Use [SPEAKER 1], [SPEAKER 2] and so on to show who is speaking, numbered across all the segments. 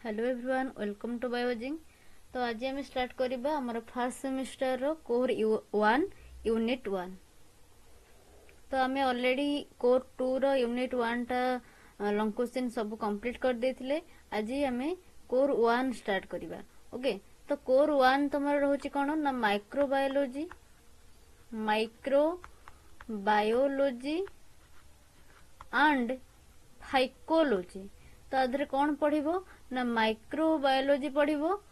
[SPEAKER 1] Hello everyone welcome to बायोलॉजिंग। तो आज आम स्टार्ट करबा हमर फर्स्ट सेमिस्टर रो कोर 1 यूनिट 1। तो आम ऑलरेडी कोर 2 रो यूनिट 1 टा लॉन्ग क्वेश्चन सब कंप्लीट कर देथिले। आज आम कोर 1 स्टार्ट करबा। ओके, तो कोर 1 तमर रहउची कोन ना माइक्रोबायोलॉजी एंड फाइकोलॉजी। तो आधरे कौन पढ़िबो ना माइक्रोबायोलॉजी पढ़िबो,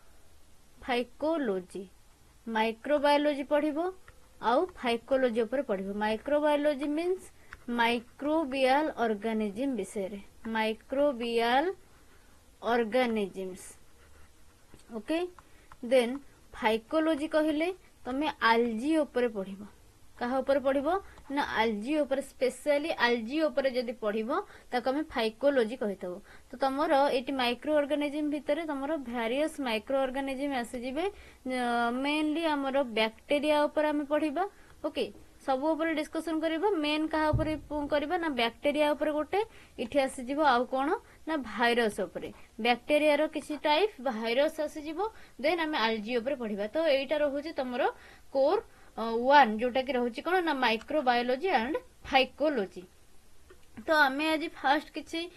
[SPEAKER 1] माइक्रोबायोलॉजी पढ़िबो आउ फाइकोलॉजी ऊपर पढ़िबो। माइक्रोबायोलॉजी मीन्स माइक्रोबियल ऑर्गेनिज्म विषय रे, microbial organisms. Okay, then phycology कहिले तमे आल्जी ऊपर पढ़िबो। कहा ऊपर पढ़िबो ना आल्जी ऊपर, स्पेशली आल्जी ऊपर जदी पढ़िबो ताको हमें फाइकोलॉजी कहितबो। तो तमरो एटी माइक्रो ऑर्गेनिज्म भितरे तमरो वेरियस माइक्रो ऑर्गेनिज्म आसी जिवे। मेनली हमरो बैक्टीरिया ऊपर हमें पढ़िबा। ओके, सब ऊपर डिस्कशन करिबा। मेन कहा ऊपर करिबा ना बैक्टीरिया ऊपर गोटे, इठी आसी जिवो आउ कोन ना भाइरस ऊपर। बैक्टीरिया रो किछि टाइप भाइरस आसी जिवो, देन हमें आल्जी ऊपर पढ़िबा। तो एटा रहउची तमरो कोर 1 जोटा कि रहउची कोन ना माइक्रोबायोलॉजी एंड फाइकोलॉजी। तो आमे आज फर्स्ट किछि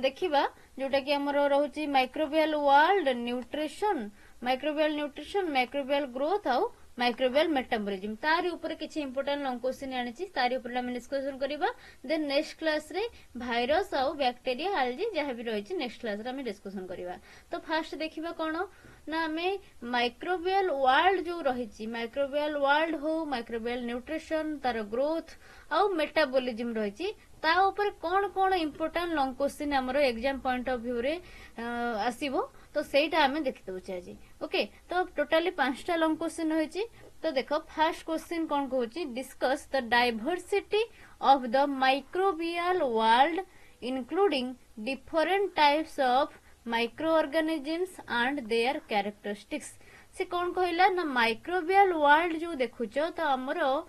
[SPEAKER 1] देखिबा जोटा कि हमरो रहउची microbial world nutrition, microbial growth आउ माइक्रोबियल मेटाबॉलिज्म। तारि ऊपर किछि इंपोर्टेंट लॉन्ग क्वेश्चन आनिछि, तारि ऊपर हम डिस्कशन करिबा। देन नेक्स्ट क्लास रे भाइरस आउ बैक्टीरिया आल्जी जहा भी रहिछि नेक्स्ट क्लास रे हम डिस्कशन करिबा। तो फर्स्ट देखिबा कोन ना हमें माइक्रोबियल वर्ल्ड जो रहिछि, माइक्रोबियल वर्ल्ड हो, माइक्रोबियल न्यूट्रिशन तार ग्रोथ आउ मेटाबॉलिज्म रहिछि, ता ऊपर कोन कोन इंपोर्टेंट लॉन्ग क्वेश्चन हमरो एग्जाम पॉइंट ऑफ व्यू रे आसीबो। तो सेटा हमें देखि दउछि आज। ओके, तो टोटली 5टा लॉन्ग क्वेश्चन रहिछि। तो देखो फर्स्ट क्वेश्चन कोन कहउछि, discuss the diversity of the microbial world including different types of microorganisms and their characteristics. से कौन कहला ना माइक्रोबियल वर्ल्ड जो देखुचो तो हमरो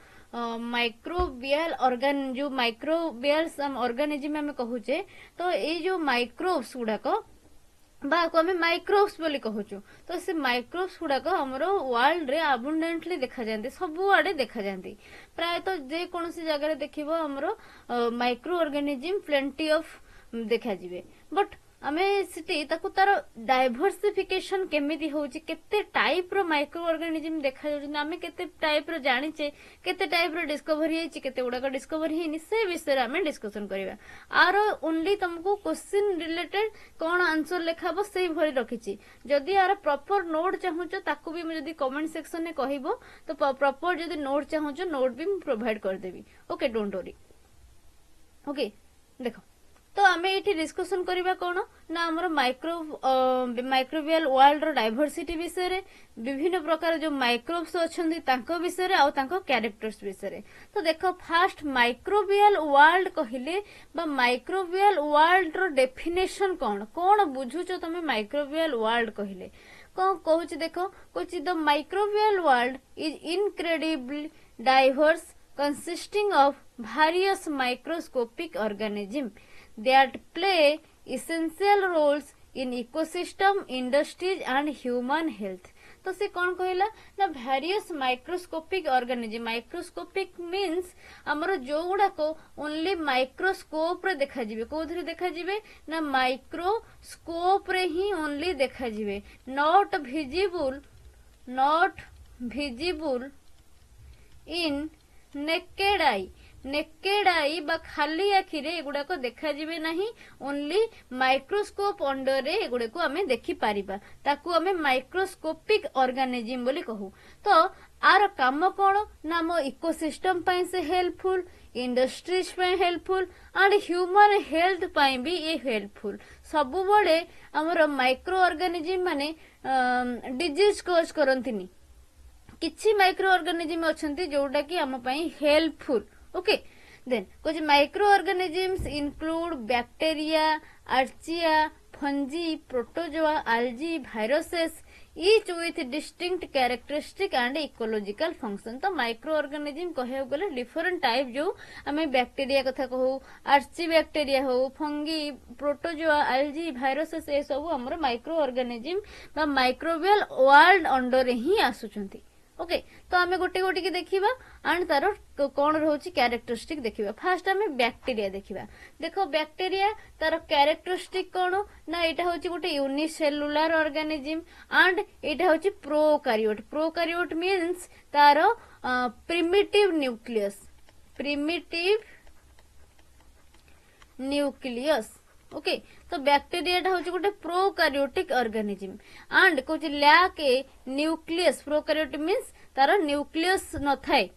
[SPEAKER 1] माइक्रोबियल ऑर्गन जो माइक्रोबियल ऑर्गेनिज्म हम कहूचे, तो ये जो माइक्रोब्स गुड़ाक बा को हमें माइक्रोब्स बोली कहूचु। तो से माइक्रोब्स गुड़ाक हमरो वर्ल्ड रे अबंडेंटली देखा जांती, सब आड़े देखा जांती। प्राय तो जे कोनसी जगह रे देखिबो हमरो माइक्रो ऑर्गेनिज्म प्लेंटी ऑफ देखा जिवे। बट आमे सिटी ताकू तार डाइवर्सिफिकेशन केमिति होउची, केते टाइप रो माइक्रो ऑर्गेनिज्म देखा जाउची, आमे केते टाइप रो जानिचे, केते टाइप रो डिस्कवरी हेची, केते उडा का डिस्कवरी हेनी, से विषय रे आमे डिस्कशन करिबा। आरो ओनली तुमको क्वेश्चन रिलेटेड कोन आंसर लेखाबो सेही भली रखिची। जदी आरो प्रॉपर नोट चाहुचो ताकू भी जदी कमेंट सेक्शन में कहिबो, तो प्रॉपर जदी नोट चाहुचो नोट भी प्रोवाइड कर देबी। Okay, don't worry. ओके, देखो तो आमे एठी डिस्कशन करिबा कोन ना हमर माइक्रोबियल वर्ल्ड रो डाइवर्सिटी विषय रे, विभिन्न प्रकार जो माइक्रोब्स अछंती तांको विषय रे आउ तांको कैरेक्टर्स विषय रे। तो देखो फर्स्ट माइक्रोबियल वर्ल्ड कहिले बा माइक्रोबियल वर्ल्ड रो डेफिनेशन कोन कोन बुझुचो तमे माइक्रोबियल वर्ल्ड कहिले कोन कहूची। देखो कहूची the microbial world is incredibly diverse consisting of various microscopic organisms that play essential roles in ecosystem, industries and human health। तो से कौन कहला ना various microscopic organism. Microscopic means हमरो जो गुडा को ओनली माइक्रोस्कोप रे देखा जिवे, कोथरे देखा जिवे ना माइक्रोस्कोप रे ही ओनली देखा जिवे, not visible in naked eye बा खाली आखि रे एगुडा को देखा जिवे नहीं, ओनली माइक्रोस्कोप अंडर रे एगुडा को हमें देखि पारिबा, ताकू हमें माइक्रोस्कोपिक ऑर्गेनिज्म बोली कहू। तो आर काम कोन ना मो इकोसिस्टम पई से हेल्पफुल, इंडस्ट्रीज पई हेल्पफुल एंड ह्यूमन हेल्थ पई भी ये हेल्पफुल। सबु बळे हमर माइक्रो ऑर्गेनिज्म माने डिजीज कॉज करंतिनी, किछि माइक्रो ऑर्गेनिज्म अछंती जोटा कि हम पई हेल्पफुल। ओके, देन कुछ microorganisms include bacteria, archaea, fungi, protozoa, algae, viruses, each with distinct characteristic and ecological function। तो माइक्रो ऑर्गेनिज्म कहया गले डिफरेंट टाइप जो आम बैक्टेरिया कथा कहू आर्ची बैक्टेरिया हो फंगी प्रोटोजोआ एल्गी भाइरसेस ए सब हमर माइक्रो ऑर्गेनिज्म बा माइक्रोबियल वर्ल्ड अंडर ही आसुचंती। ओके तो आम गोटे गोटे की देखिबा एंड तार कौन रोची कैरेक्टरिस्टिक देखिबा। फास्ट आम बैक्टेरिया देखिबा। देखो बैक्टेरिया तार कैरेक्टरिस्टिक कौन ना एटा होची गोटे यूनिसेलुलर ऑर्गेनिज्म एंड एटा होची प्रोकारियोट। प्रोकारियोट मीन्स तार प्रिमिटिव न्यूक्लियस। ओके तो बैक्टेरिया हूँ गोटे प्रोकारियोटिक ऑर्गेनिज्म एंड कौच lack a nucleus. Prokaryotic means तार न्यूक्लियस न थाए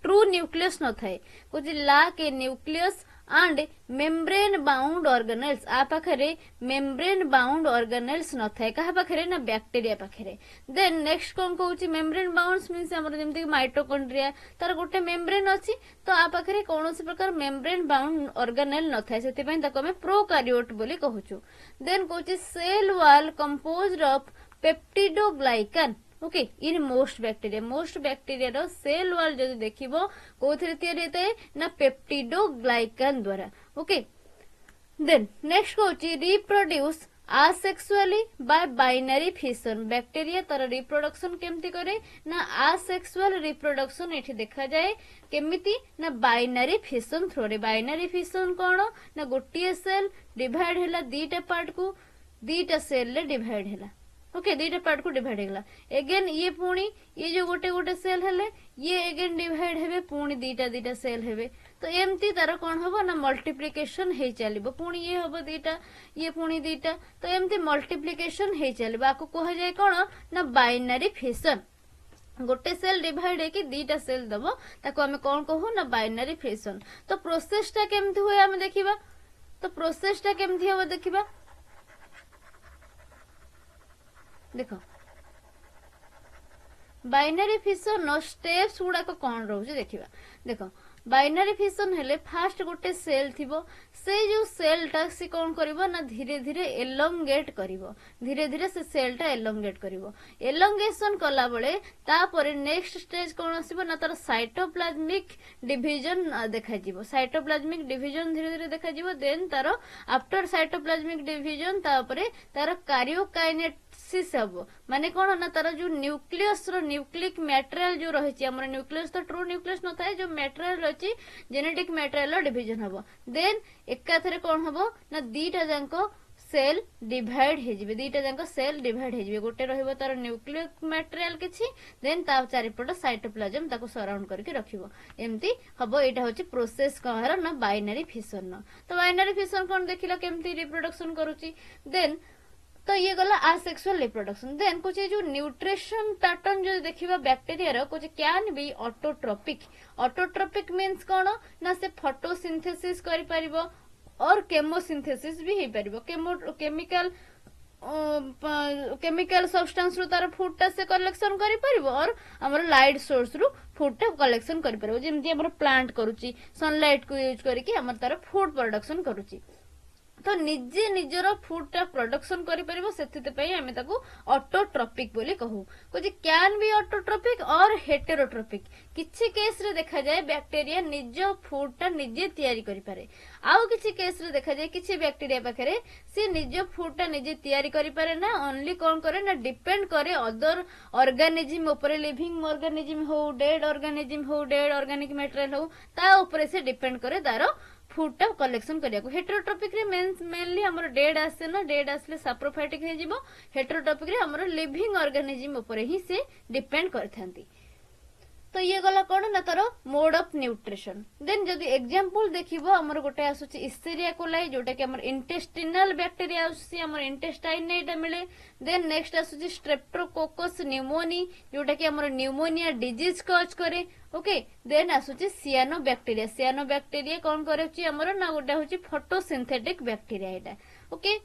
[SPEAKER 1] ट्रू न्यूक्लियस न थाए कौच lack a nucleus and membrane bound organelles. आ पाखरे मेम्ब्रेन बाउंड ऑर्गेनेल्स न थाए कहा पाखरे ना बैक्टेरिया पाखरे। देन नेक्स्ट कौन कहूँ मेम्ब्रेन बाउंड्स मीन्स हमर जेमति माइटोकॉन्ड्रिया तार गोटे मेम्ब्रेन अछि तो आ पाखरे कौनसी प्रकार मेम्ब्रेन बाउंड ऑर्गेनेल न थाए सेति पई ताको हम प्रोकारियोट बोली कहूछु। देन कहूँ cell wall composed of peptidoglycan. Okay in most bacteria रो सेल वॉल जदि देखिबो कोथरे तयारी होताए ना पेप्टिडोग्लाइकन द्वारा। ओके देन नेक्स्ट कहूँ reproduce asexually by binary fission. Bacteria तार रिप्रोडक्शन केमती करे ना आसेक्सुअल रिप्रोडक्शन एठी देखा जाए केमिति ना बाइनरी फिशन थ्रो रे। बाइनरी फिशन कौन ना गोटे सेल डिवाइड हैला दीटा पार्ट को दीटा सेल ले डिवाइड हैला। ओके दीटा पार्ट को डिवाइड हैला एगेन ये पुणी ये जो गोटे गोटे सेल हेले ये एगेन डिवाइड हेबे पुणी दीटा सेल हेबे तो एमती तार कौन हबो ना मल्टीप्लिकेशन हे चलिबो पुणी ये हबो दीटा ये पुणी दीटा तो एमती मल्टीप्लिकेशन हे चलिबो। आको कह जाय कौन ना बाइनरी फिशन। गोटे सेल डिवाइड है कि दीटा सेल दबो ताको हमें कौन कहू ना बाइनरी फिशन। तो प्रोसेसटा केमती हुए हमें देखिबा। तो प्रोसेसटा केमती हबो देखिबा। देखो बाइनरी फिशन नो स्टेप्स गुड़ाक कौन रोचे देखिबा। देखो बाइनरी फिशन हेले फास्ट गोटे सेल थिबो से जो सेलटा से कौन करिवो ना धीरे धीरे एलोंगेट करिवो धीरे धीरे से सेलटा एलोंगेट करिवो। एलोंगेशन कला बळे तापरे नेक्स्ट स्टेज कौन आसीबो ना तार साइटोप्लाज्मिक डिवीजन देखा जिवो। साइटोप्लाज्मिक डिवीजन धीरे धीरे देखा जिवो। देन तार आफ्टर साइटोप्लाज्मिक डिवीजन तापरे तार कार्योकाइनेसिस हबो माने कौन ना तार जो न्यूक्लियस रो न्यूक्लिक मटेरियल जो रहिछि हमर न्यूक्लियस तो ट्रू न्यूक्लियस न थाए जो मटेरियल रहिछि जेनेटिक मटेरियल डिवीजन हबो। देन एकाथरे कौन हबो ना दीटा जांको सेल डिवाइड हे जिवे। दीटा जांको सेल डिवाइड हे जिवे गोटे रहइबो तार न्यूक्लिक मटेरियल किछि देन ता चारिपट साइटोप्लाज्म ताको सराउंड करके रखिबो एमती हबो। एटा होछि प्रोसेस कहर ना बाइनरी फिशन न। तो बाइनरी फिशन कोन देखिलो केमती रिप्रोडक्शन करूछि। देन तो ये गला आसेक्सुअल रिप्रोडक्शन। देन कुछ जो न्यूट्रिशन पैटर्न जो देखिबा बैक्टीरिया रो कुछ can be autotrophic. Autotrophic means कोन ना से फोटोसिंथेसिस करि परिबो और केमोसिंथेसिस भी हे परिबो। केमिकल सब्सटेंस रो तार फूड टा से कलेक्शन करि परिबो और हमर लाइट सोर्स रो फूड टा कलेक्शन करि परिबो। जेमति हमर प्लांट करूची सनलाइट को यूज करके हमर तार फूड प्रोडक्शन करूची तो निजे निजर फूड टा प्रोडक्शन करि परिबो सेथिते पई हमें ताको ऑटोट्रोपिक बोली कहू। कुछ कैन बी ऑटोट्रोपिक और हेटेरोट्रोपिक। किछि केस रे देखा जाए बैक्टीरिया निज फूड टा निजे तयारी करि पारे। आउ किछि केस रे देखा जाए किछि बैक्टीरिया पाखरे से निज फूड टा निजे तयारी करि पारे ना ओनली कोन करे ना डिपेंड करे अदर ऑर्गेनिज्म ऊपर लिविंग ऑर्गेनिज्म हो डेड ऑर्गेनिज्म हो डेड ऑर्गेनिक मटेरियल हो ता ऊपर से डिपेंड करे तारो फूड टा कलेक्शन करिया को। हेटेरोट्रोपिक रे मेनली हमर डेड आसे ना डेड आसले सैप्रोफाइटिक हे जिवो। हेटेरोट्रोपिक रे हमर लिविंग ऑर्गेनिज्म ऊपर ही से डिपेंड करथांती। तो ये गला कोन ना तारो मोड ऑफ न्यूट्रिशन। देन जदी एग्जांपल देखिबो हमर गोटे आसुची इस्टेरिया कोलाई जोटा कि हमर इंटेस्टिनल बैक्टीरिया आसुची हमर इंटेस्टाइन ने एटा मिले। देन नेक्स्ट आसुची स्ट्रेप्टोकोकस न्यूमोनी जोटा कि हमर न्यूमोनिया डिजीज कॉज करे। ओके देन आसुची सियानो बैक्टीरिया। सियानो बैक्टीरिया कोन करेची हमर ना गोटा होची फोटोसिंथेटिक बैक्टीरिया एटा। ओके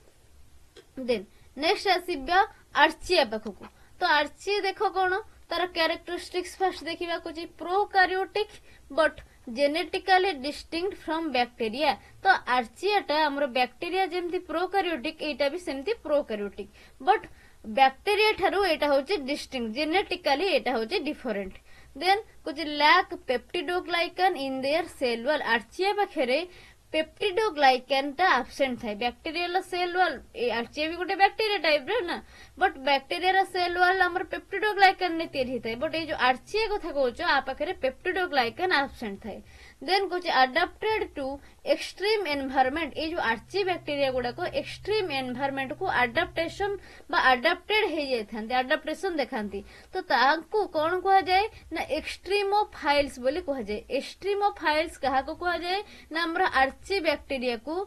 [SPEAKER 1] देन नेक्स्ट आसीबा आर्चिया पाखको। तो आर्ची देखो कोन तार कैरेक्टरिस्टिक्स फर्स्ट देखिबा को जे prokaryotic but genetically distinct from bacteria. तो आर्चियाटा हमर बैक्टीरिया जेमति प्रोकारियोटिक एटा भी सेमति प्रोकारियोटिक बट बैक्टेरिया ठारू एटा होची डिस्टिंक्ट जेनेटिकली एटा होची डिफरेंट देन कुछ lack peptidoglycan in their cell wall archaea पाखरे पेप्टिडोग्लाइकन टा एब्सेंट थाए बैक्टेरिया सेल वॉल आर्चिया भी गोटे बैक्टेरिया टाइप रे ना बट बैक्टेरिया सेल वॉल हमर पेप्टिडोग्लाइकन ने तैयारी थाए बट ए जो आर्चिया कथा कहउछो आ पाखरे पेप्टिडोग्लाइकन एब्सेंट थाए देन कुछ अडाप्टेड टू एक्सट्रीम एनवायरनमेंट ये जो आर्ची बैक्टेरिया गुड़ा को एक्सट्रीम एनवायरनमेंट को अडाप्टेशन बा अडाप्टेड हो जाते अडाप्टेशन देखाती तो ताकू कौन कह जाए ना एक्सट्रीमोफाइल्स बोली कह जाए एक्सट्रीमोफाइल्स क्या कह जाए ना हमर आर्ची बैक्टेरिया को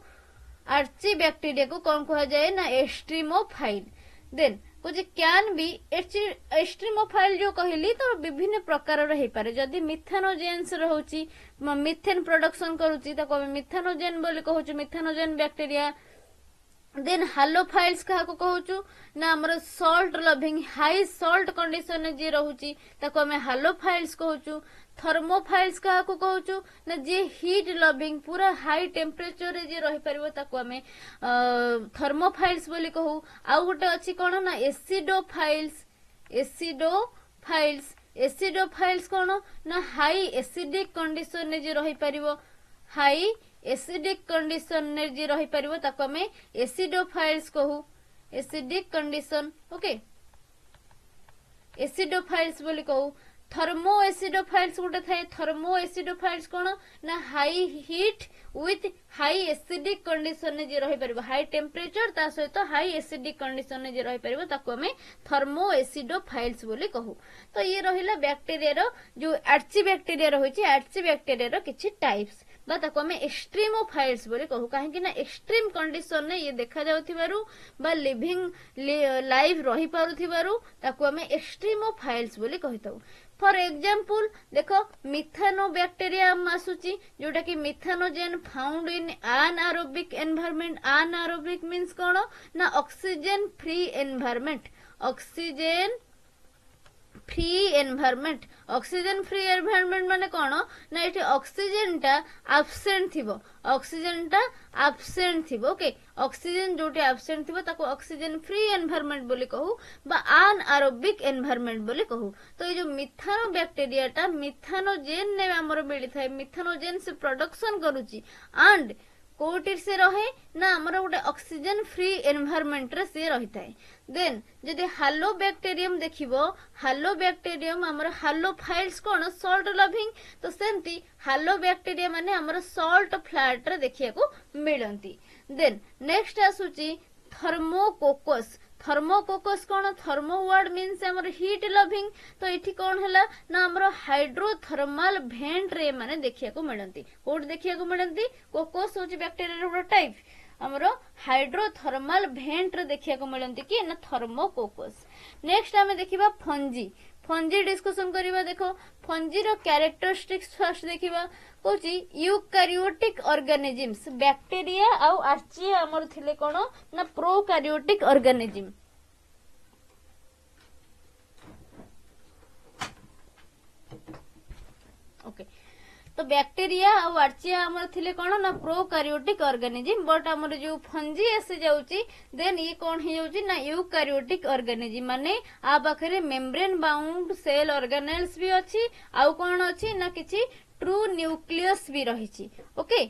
[SPEAKER 1] कौन कह जाए ना एक्सट्रीमोफाइल देन कुछ कैन भी एक्सट्रीमोफाइल जो कहली तो विभिन्न प्रकार रही पारे जदि मिथानोजेन्स रहउची मिथेन प्रोडक्शन करूची ताको मिथानोजेन बोली कहउछु मिथानोजेन बैक्टेरिया देन हालोफाइल्स क्या कहूचु ना हमर salt loving high salt condition जे रहउची ताको हमें हालोफाइल्स कहूचु थर्मोफाइल्स क्या कहूचु ना जे हीट लविंग पूरा हाई टेम्परेचर रे जे रही परबो ताको हमें थर्मोफाइल्स बोली कहू आ गोटे अछि कोन ना एसिडोफाइल्स कोन ना हाई एसिडिक कंडीशन रे जे रही परबो हाई एसिडिक कंडीशन ने जे रही परबो ताको हमें एसिडोफाइल्स कहू एसिडिक कंडीशन ओके एसिडोफाइल्स बोली कहू थर्मो एसिडोफाइल्स गोटे थाए थर्मो एसिडोफाइल्स कोन ना high heat with high acidic condition ने जे रही परबो हाई टेम्परेचर ता सहित हाई एसिडिक कंडीशन ने जे रही परबो ताको हमें थर्मो एसिडोफाइल्स बोली कहू तो ये रहिला बैक्टेरिया रो जो आर्ची बैक्टेरिया रहिछि आर्ची बैक्टेरिया रो किछि टाइप्स बा ताको हमें एक्सट्रीमोफाइल्स बोली कहू काहे ना एक्सट्रीम कंडीशन ने ये देखा जाउथिबारु बा लिविंग लाइफ रही पारुथिबारु ताको हमें एक्सट्रीमोफाइल्स बोली कहिताउ फॉर एग्जांपल देखो मिथानो बैक्टेरिया आसुची जोटा कि methanogen found in anaerobic environment anaerobic means कोन ना oxygen free environment oxygen free environment माने कोन ना एठी ऑक्सीजन टा एब्सेंट थिबो ओके ऑक्सीजन जोटी एब्सेंट थिबो ताको ऑक्सीजन फ्री एनवायरनमेंट बोली कहू बा अनारोबिक एनवायरनमेंट बोली कहू तो ये जो मिथानो बैक्टेरिया टा मिथानोजेन ने हमर मिली थाए मिथानोजेन से प्रोडक्शन करूची एंड कोटिर से रहे ना हमर गोटे ऑक्सीजन फ्री एनवायरनमेंट रे से रही थाए देन जदि हालो बैक्टेरियम देखिबो हालो बैक्टेरियम हमर हालोफाइल्स कोन सॉल्ट लविंग तो सेंती हालो बैक्टेरिया माने हमर सॉल्ट फ्लैट रे देखिया को मिलंती देन नेक्स्ट आसुची थर्मोकोकस कोन थर्मो वर्ड मीन्स हमर हीट लविंग तो इठी कोन हला ना हमर हाइड्रोथर्मल भेंट रे माने देखिया को मिलंती कोड देखिया को मिलंती कोकोस होची बैक्टेरिया रो टाइप हमरो हाइड्रोथर्मल भेंट रे देखिया को मिलंती कि ना थर्मोकोकस नेक्स्ट हमें देखिबा फंजी डिस्कशन करिबा देखो फंजी रो कैरेक्टरिस्टिक्स फर्स्ट देखिबा कोची यूकैरियोटिक ऑर्गेनिजम्स बैक्टेरिया आउ आर्चिया हमर थिले कोन ना प्रोकैरियोटिक ऑर्गेनिजम ओके तो बैक्टेरिया और आर्चिया हमर थिले कोन ना प्रोकैरियोटिक ऑर्गेनिजम बट हमर जो फंजी आसे जाउची देन ये कोन हे जाउची ना यूकैरियोटिक ऑर्गेनिजम माने आ पाखरे मेम्ब्रेन बाउंड सेल ऑर्गेनेल्स भी अछि आउ कोन अछि ना किछि ट्रू न्यूक्लियस भी रहिछि ओके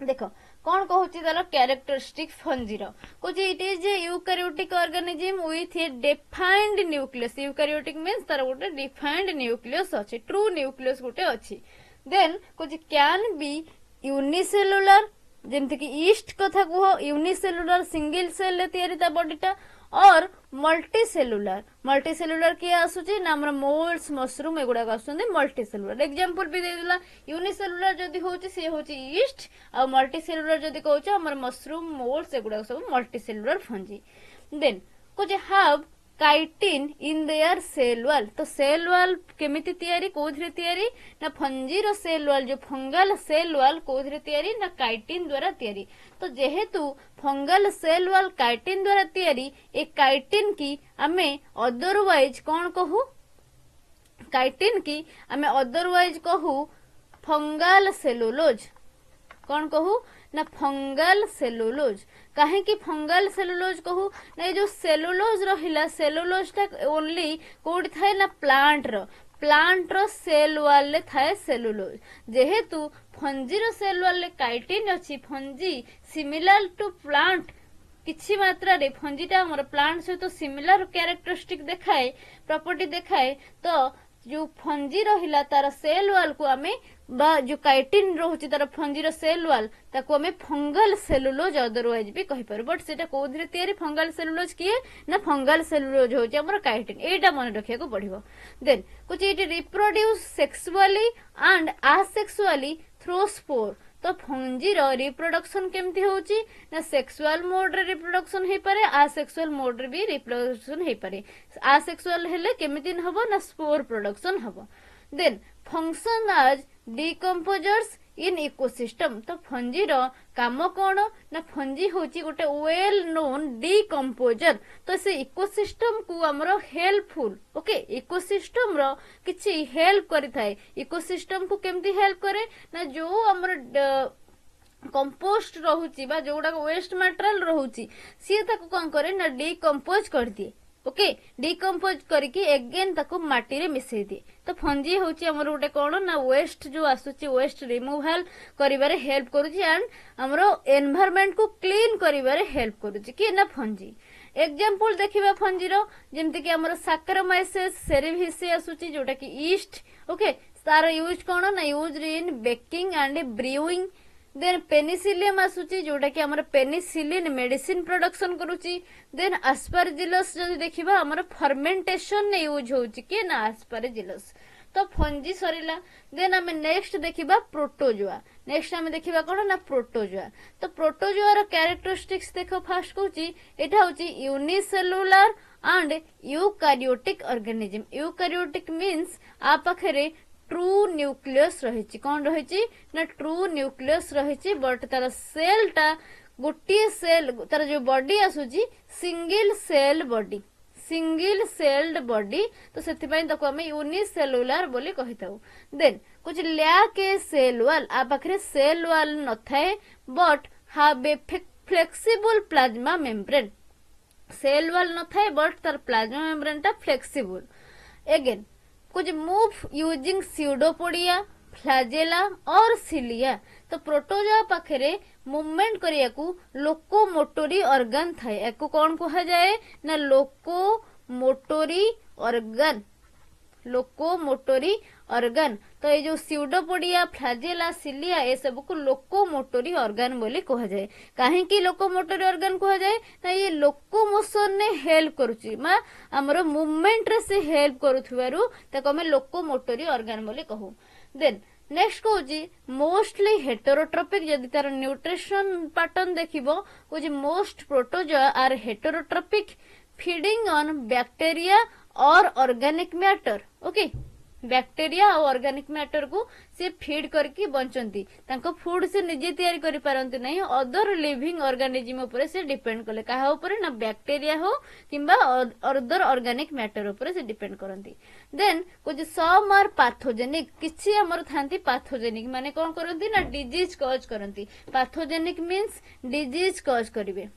[SPEAKER 1] देखो कौन कहूची तार कैरेक्टरिस्टिक फंजीर कौच it is a eukaryotic organism with a defined nucleus eukaryotic means तार गोटे डिफाइंड न्यूक्लियस अछि ट्रू न्यूक्लियस गोटे अछि देन कौच कैन बी यूनिसेलुलर जेमति कि ईस्ट कथा कह यूनिसेलुलर सिंगल सेल तैयारी ता बॉडीटा और मल्टीसेलुलर किए आसुची ना हमर मोल्ड्स मशरूम एगुडा आसुंदी मल्टीसेलुलर एग्जांपल भी दे दिला यूनिसेलुलर जदी होची से होची ईस्ट और मल्टीसेलुलर जदी कहउछ हमर मशरूम मोल्ड्स एगुडा सब मल्टीसेलुलर फंजी देन कुछ have chitin in their cell wall तो सेल वॉल केमिति तैयारी कोथरे तैयारी ना फंजी रो सेल वॉल जो फंगल सेल वॉल कोथरे तैयारी ना काइटिन द्वारा तैयारी तो जेहेतु फंगल सेल वॉल काइटिन द्वारा तैयारी ए काइटिन की हमें अदरवाइज कौन कहू काइटिन की हमें अदरवाइज कहू फंगल सेलुलोज कौन कहू ना फंगल सेलुलोज। कहीं फंगल सेलुलोज कहू ना ये जो सेलुलोज रहिला सेलुलोज टा ओनली कोड थाए ना प्लांट रो सेल वाल ले थाए सेलुलोज। जेहेतु फंजी रो सेल वाल ले काइटिन अछि फंजी सिमिलर टू प्लांट किछि मात्रा रे फंजीटा हमर प्लांट सहित तो सिमिलर कैरेक्टरिस्टिक देखाए प्रॉपर्टी देखाए तो जो फंजी रहिला तार सेल वाल को आमे बा जो काइटिन रहउची तार फंजी रो सेल वाल ताको आमे फंगल सेलुलोज अदरवाइज भी कहि पार बट सेटा कोधरे तयारी फंगल सेलुलोज किए ना फंगल सेलुलोज होची हमर काइटिन एटा मन रखिया को पड़िबो। देन कुछ it reproduce sexually and asexually through spore. तो फंजी रो रिप्रोडक्शन केमती होची ना सेक्सुअल मोड रे रिप्रोडक्शन हे पारे असेक्सुअल मोड रे भी रिप्रोडक्शन हे पारे। असेक्सुअल हेले केमिति हबो ना स्पोर प्रोडक्शन हबो। Then function as decomposers in ecosystem. तो फंजी रो काम कोन ना फंजी होची गोटे वेल नोन डिकम्पोजर। तो से इकोसिस्टम को हमरो हेल्पफुल ओके इकोसिस्टम रो किछि हेल्प करि थाए। इकोसिस्टम को केमती हेल्प करे ना जो हमरो कंपोस्ट रहउची बा जोडा वेस्ट मटेरियल रहउची सी ताको कोन करे ना डिकम्पोज कर दिए ओके डिकम्पोज करके अगेन ताको माटी रे मिसई दिए। तो फंजी होची हमर गोटे कोन ना वेस्ट जो आसुची वेस्ट रिमूवल करिबारे हेल्प करूची एंड हमरो एनवायरनमेंट को क्लीन करिबारे हेल्प करूची कि ना फंजी। एग्जांपल देखिबा फंजी रो जेमति कि हमर साक्रोमाइसिस सेरेविसी आसुची जोटा कि ईस्ट ओके तार यूज कोन ना use in baking and brewing. Then Penicillium आसुची जोटा कि हमर पेनिसिलिन मेडिसिन प्रोडक्शन करूची। देन एस्परजिलस जदि देखिबा हमर फर्मेंटेशन ने यूज होची कि ना एस्परजिलस। तो फंजी सरीला। देन हमें नेक्स्ट देखिबा प्रोटोजोआ। नेक्स्ट हमें देखिबा कोन ना प्रोटोजोआ। तो प्रोटोजोआ रो कैरेक्टरिस्टिक्स देखो फास्ट कहूची एटा होची unicellular and eukaryotic organism. Eukaryotic means आ पाखरे ट्रू न्यूक्लियस रहिची कौन रहिची ना ट्रू न्यूक्लियस रहिची बट तार सेल टा गोटे सेल तार जो बॉडी आसुची सिंगल सेल्ड बॉडी। तो सेति पई ताको हम यूनिसेलुलर बोली कहिताऊ। देन कुछ लैक ए सेल वाल आ पाखरे सेल वाल न थाए but have a flexible plasma membrane. Cell wall न थाए बट तार प्लाज्मा मेम्ब्रेन टा फ्लेक्सिबल। अगेन कुछ मूव यूजिंग स्यूडोपोडिया फ्लैजेला और सिलिया। तो प्रोटोजोआ पाखरे मूवमेंट करिया को लोकोमोटरी ऑर्गन थाए। एको कौन कहा जाए ना लोकोमोटरी ऑर्गन। तो ये जो स्यूडोपोडिया फ्लैजेला सिलिया ए सब को लोकोमोटरी ऑर्गन बोली कहा जाए। काहे की लोकोमोटरी ऑर्गन कहा जाए ना ये लोकोमोशन ने हेल्प करूची मा हमरो मूवमेंट रे से हेल्प करूथुवारु ताको हम लोकोमोटरी ऑर्गन बोली कहू। देन नेक्स्ट कहूची मोस्टली हेटेरोट्रोपिक। जदि तार न्यूट्रिशन पैटर्न देखिबो कहूची most protozoa are heterotrophic feeding on bacteria और ऑर्गेनिक मैटर ओके बैक्टीरिया और ऑर्गेनिक मैटर को से फीड करके बंचंती तांको फूड से निजे तैयारी करि पारंती नहीं अदर लिविंग ऑर्गेनिज्म ऊपर से डिपेंड करले काहा ऊपर ना बैक्टीरिया हो किंबा अदर ऑर्गेनिक मैटर ऊपर से डिपेंड करंती। देन कुछ सम आर पैथोजेनिक किछि हमर थांती पैथोजेनिक माने कोन करंती ना डिजीज कॉज करंती। पैथोजेनिक मींस डिजीज कॉज करिवे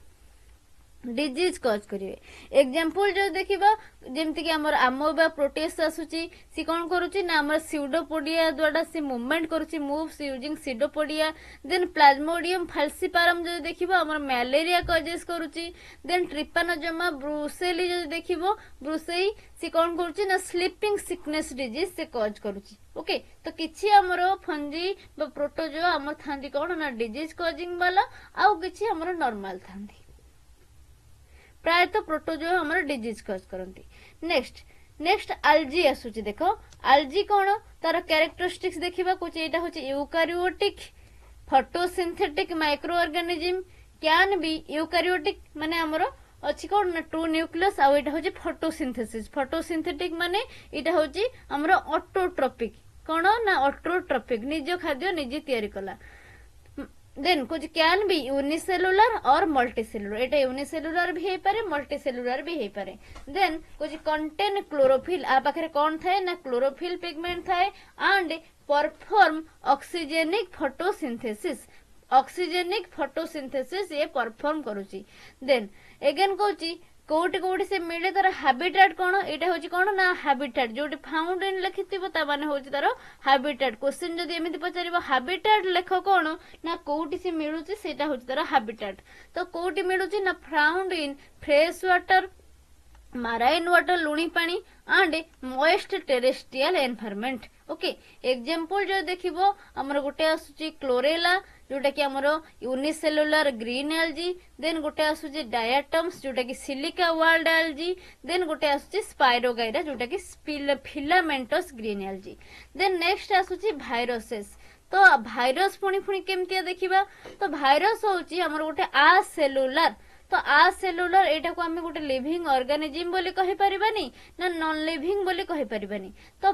[SPEAKER 1] एग्जांपल जो देखिबा जेमति कि हमर अमोबा प्रोटेस आसुची सी कोन करूची ना हमर स्यूडोपोडिया द्वारा से मूवमेंट करूची moves using pseudopodia. Then Plasmodium falciparum जो देखिबा हमर मलेरिया कॉजेस करूची। देन ट्रिपानोजोमा ब्रुसेली जो देखिबो ब्रुसेई सी कोन करूची ना स्लीपिंग सिकनेस डिजीज से कॉज करूची ओके। तो किछि हमर फंजी बा प्रोटोजोआ हमर थांदी कोन ना डिजीज कॉजिंग वाला आउ किछि हमर नॉर्मल थांदी प्राय तो प्रोटोजोआ हमर डिजीज कॉज करंती। नेक्स्ट एल्गी आसुची देखो एल्गी कोन तार कैरेक्टरिस्टिक्स देखिबा कुछ एटा होची eukaryotic photosynthetic micro organism can be eukaryotic माने हमर अछि कोन ना ट्रू न्यूक्लियस आ एटा होची फोटोसिंथेटिक माने एटा होची हमर ऑटोट्रोपिक कोन ना ऑटोट्रोपिक निज खाद्य निजे तयारी कला। देन कुछ कैन बी यूनिसेलुलर और मल्टीसेलुलर एटा यूनिसेलुलर भी हे पारे मल्टीसेलुलर भी हे पारे। देन कुछ कंटेन क्लोरोफिल आ पाखरे कोन थाए ना क्लोरोफिल पिगमेंट थाए and perform oxygenic photosynthesis oxygenic photosynthesis ये परफॉर्म करूची। देन एगेन कहूची कोटी कोटी से मिले तार हैबिटेट कौन, एटा होची कौन ना हैबिटेट, जोटी फाउंड इन लिखिथिबो ता माने होची तार हैबिटेट। क्वेश्चन जदी एमिति पचारिबो हैबिटेट लेख कौन ना कोटी से मिलुची सेटा होची तार हैबिटेट। तो कोटी मिलुची ना found in fresh water, marine water लुणी पानी and moist terrestrial environment. Okay example जो देखिबो हमर गोटे आसुची क्लोरेला जोटा कि हमर यूनिसेलुलर ग्रीन एल्जी, देन गोटे आसुची डायाटम्स जोटा कि सिलिका वर्ल्ड एल्जी, देन गोटे आसुची स्पाइरोगाइरा जोटा कि filamentous green algae. Then next आसुची वायरसेस। तो भाइरस पुणी पुणी केमतिया देखिबा, तो भाइरस होची हमर गोटे आ सेलुलर, तो आ सेलुलर एटा को हमें गोटे लिविंग ऑर्गेनिज्म बोली कहि परिबानी ना नॉन लिविंग बोली कहि परिबानी। तो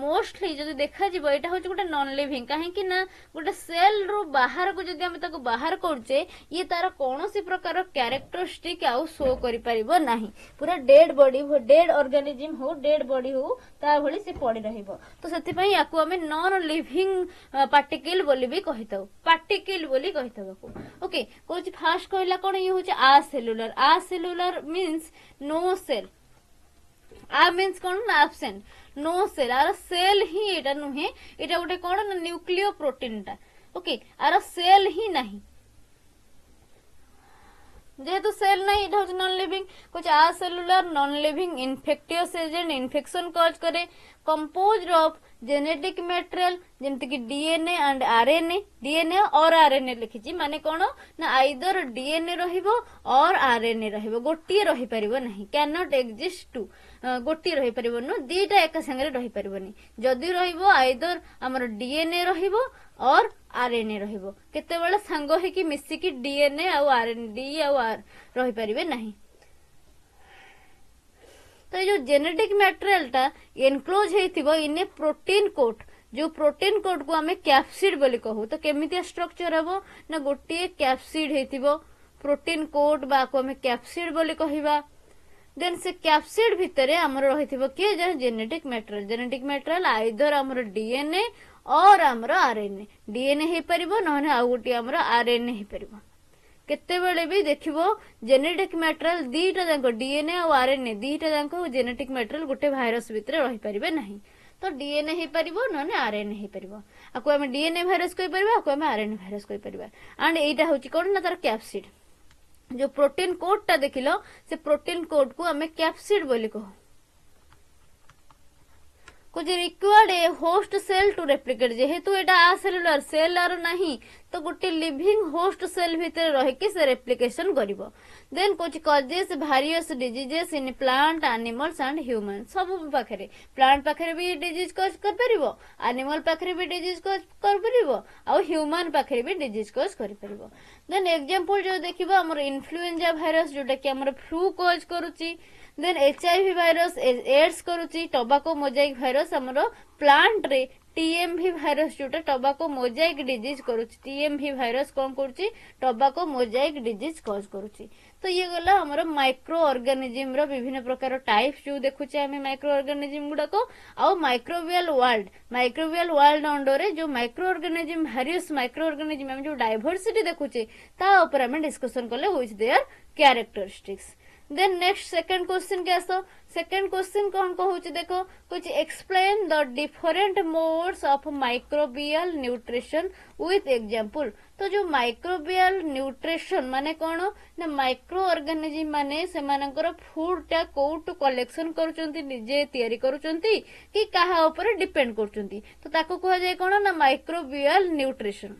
[SPEAKER 1] मोस्टली जदि देखा जिवो एटा होची गोटे नॉन लिविंग, काहे कि ना गोटे सेल रो बाहर को जदि हम ताको बाहर करछे ये तार कोनोसी प्रकार कैरेक्टरिस्टिक आउ शो करि परिबो नाही, पूरा डेड बॉडी हो, डेड ऑर्गेनिज्म हो, डेड बॉडी हो ता भली से पड़ी रहिबो। तो सेति पई याकू हमें नॉन लिविंग पार्टिकल बोली भी कहिताउ, पार्टिकल बोली कहिताउ। ओके कोची फास्ट कहला कोन ये होची acellular, acellular means no cell, a means कौन ना एब्सेंट, नो सेल, आर सेल ही एटा नुहे, एटा गोटे कौन ना न्यूक्लियो प्रोटीन टा। ओके आर सेल ही नहीं, जेहेतु सेल नहीं एटा होची नॉन लिविंग। कुछ acellular non living infectious agent infection cause करे, कंपोज्ड ऑफ जेनेटिक मटेरियल जेमति कि डीएनए एंड आरएनए, डीएनए और आरएनए लिखिची माने कोन ना आइदर डीएनए रहिबो और आरएनए रहिबो, गोटिए रहि परिबो नहीं, कैन नॉट एग्जिस्ट टू, गोटिए रहि परिबो न दीटा एक संगे रहि परिबोनी। जदी रहिबो आइदर हमर डीएनए रहिबो और आरएनए रहिबो, केते बेला संग हे कि मिसी कि डीएनए आ आरएनए डी आ आर रहि परिबे नहीं। तो ये जो जेनेटिक मटेरियल टा एनक्लोज हेथिबो इन ए प्रोटीन कोट, जो प्रोटीन कोट को हमें कैप्सिड बोली कहू। तो केमितिया स्ट्रक्चर हबो ना गोटे कैप्सिड हेथिबो प्रोटीन कोट बा को हमें कैप्सिड बोली कहिबा। देन से कैप्सिड भितरे हमर रहिथिबो के genetic material, genetic material either हमर डीएनए और हमर आरएनए, डीएनए हे परिबो नहने आ गोटे हमर आरएनए हे परिबो। केते बेले भी देखिबो जेनेटिक मटेरियल दीटा जांको डीएनए और आरएनए दीटा जांको जेनेटिक मटेरियल गोटे वायरस भितरे रहि परिबे नहीं। तो डीएनए हे परिबो नने आरएनए हे परिबो, आको हम डीएनए वायरस कहि परिबा, आको हम आरएनए वायरस कहि परिबा। एंड एटा होची कोन ना तार कैप्सिड, जो प्रोटीन कोड टा देखिलो से प्रोटीन कोड को हमें कैप्सिड बोली कहू। कुछ required a host cell to replicate, जेहेतु एटा आसेलुलर सेल आर नहीं तो गोटे लिविंग होस्ट सेल भितर रह के से रेप्लिकेशन करिवो। देन कुछ causes various diseases in plant animals and human, सब पाखरे प्लांट पाखरे भी डिजीज कॉज कर परिवो, एनिमल पाखरे भी डिजीज कॉज कर परिवो और ह्यूमन पाखरे भी डिजीज कॉज कर परिवो। देन एग्जांपल जो देखिबो हमर इन्फ्लुएंजा वायरस जोटा कि हमर फ्लू कॉज करूची, देन एचआईवी वायरस एड्स करूची, टोबाको मोजाइक वायरस हमरो प्लांट रे टीएमवी वायरस जोटा टोबाको मोजाइक डिजीज करूची, टीएमवी वायरस कोन करूची टोबाको मोजाइक डिजीज कॉज करूची। तो ये गला हमरो माइक्रो ऑर्गेनिज्म रो विभिन्न प्रकार टाइप्स जो देखुचे हमें माइक्रो ऑर्गेनिज्म गुडा को आ माइक्रोबियल वर्ल्ड अंडर जो micro organism various micro organism हम जो डाइवर्सिटी देखुचे ता ऊपर हम डिस्कशन करले which their characteristics. Then next second question के आसो, सेकंड क्वेश्चन कौन कहूची देखो, कुछ explain the different modes of microbial nutrition with example. तो जो माइक्रोबियल न्यूट्रिशन माने कौन ना माइक्रो ऑर्गेनिज्म माने सेमानकर फूड टा कोउट कलेक्शन करूचंती, निजे तयारी करूचंती कि काहा ऊपर डिपेंड करूचंती, तो ताको कहा जाय कौन ना माइक्रोबियल न्यूट्रिशन।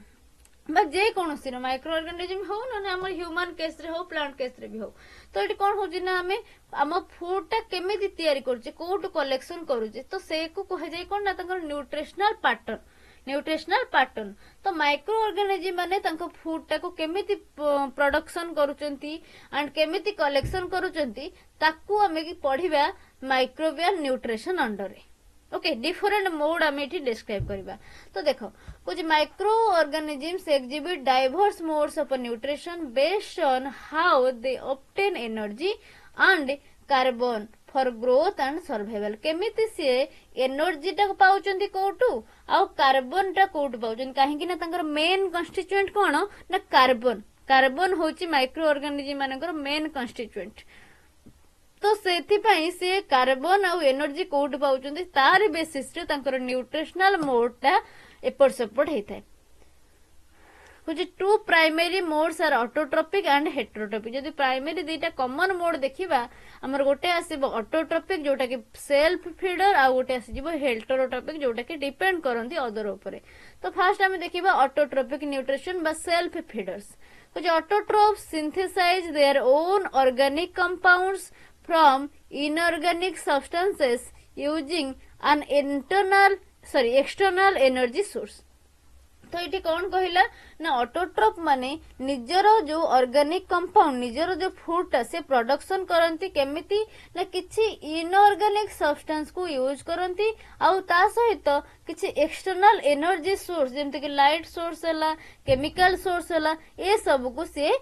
[SPEAKER 1] बा जे कोनोसी माइक्रो ऑर्गेनिज्म हो ना हम ह्यूमन केस रे हो प्लांट केस रे भी हो, तो ये कौन होची ना हमें आम फूड टा केमिति तयारी करूचे कोउट कलेक्शन करूचे, तो से को कहा जाय कोन ना तंकर न्यूट्रिशनल पैटर्न, न्यूट्रिशनल पैटर्न। तो माइक्रो ऑर्गेनिज्म माने तंको फूड टा को केमिति प्रोडक्शन करूचंती एंड केमिति कलेक्शन करूचंती ताकू हमें की पढ़िबा माइक्रोबियल न्यूट्रिशन अंडर रे। ओके डिफरेंट मोड आम ये डिस्क्राइब करवा। तो देखो कुछ micro organisms exhibit diverse modes of nutrition based on how they obtain energy and carbon for growth and survival केमिति सी एनर्जी टा पाउचंती कोटू आउ कार्बन टा कोटू पाउचंती काहेकि ना तांकर मेन कन्स्टिट्यूएंट कोन ना कार्बन कार्बन होची माइक्रो ऑर्गेनिज्म मानकर मेन कन्स्टिट्यूएंट तो सेथिपाई से कार्बन आउ एनर्जी कोटू पाउचंती तार बेसिस रे तांकर न्यूट्रिशनल मोड टा एपट सेपट हेताय कुछ two primary modes are autotrophic and heterotrophic जदि प्राइमरी दुईटा कॉमन मोड देखिबा हमर गोटे आसीबो ऑटोट्रोपिक जोटा कि सेल्फ फीडर आ गोटे आसीबो हेटेरोट्रोपिक जोटा कि डिपेंड करंती अदर ऊपर तो फास्ट हम देखिबा ऑटोट्रोपिक न्यूट्रिशन बा सेल्फ फीडर्स कुछ autotrophs synthesize their own organic compounds from inorganic substances using an external energy source तो ये कौन कहला ना ऑटोट्रोप माने निजर जो ऑर्गेनिक कंपाउंड निजर जो फूड टा से प्रोडक्शन करंती केमिति ना किछि इनऑर्गेनिक सब्सटेंस को यूज करंती आउ ता सहित किछि एक्सटर्नल एनर्जी सोर्स जेमते कि लाइट सोर्स हला केमिकल सोर्स हला ए सब को से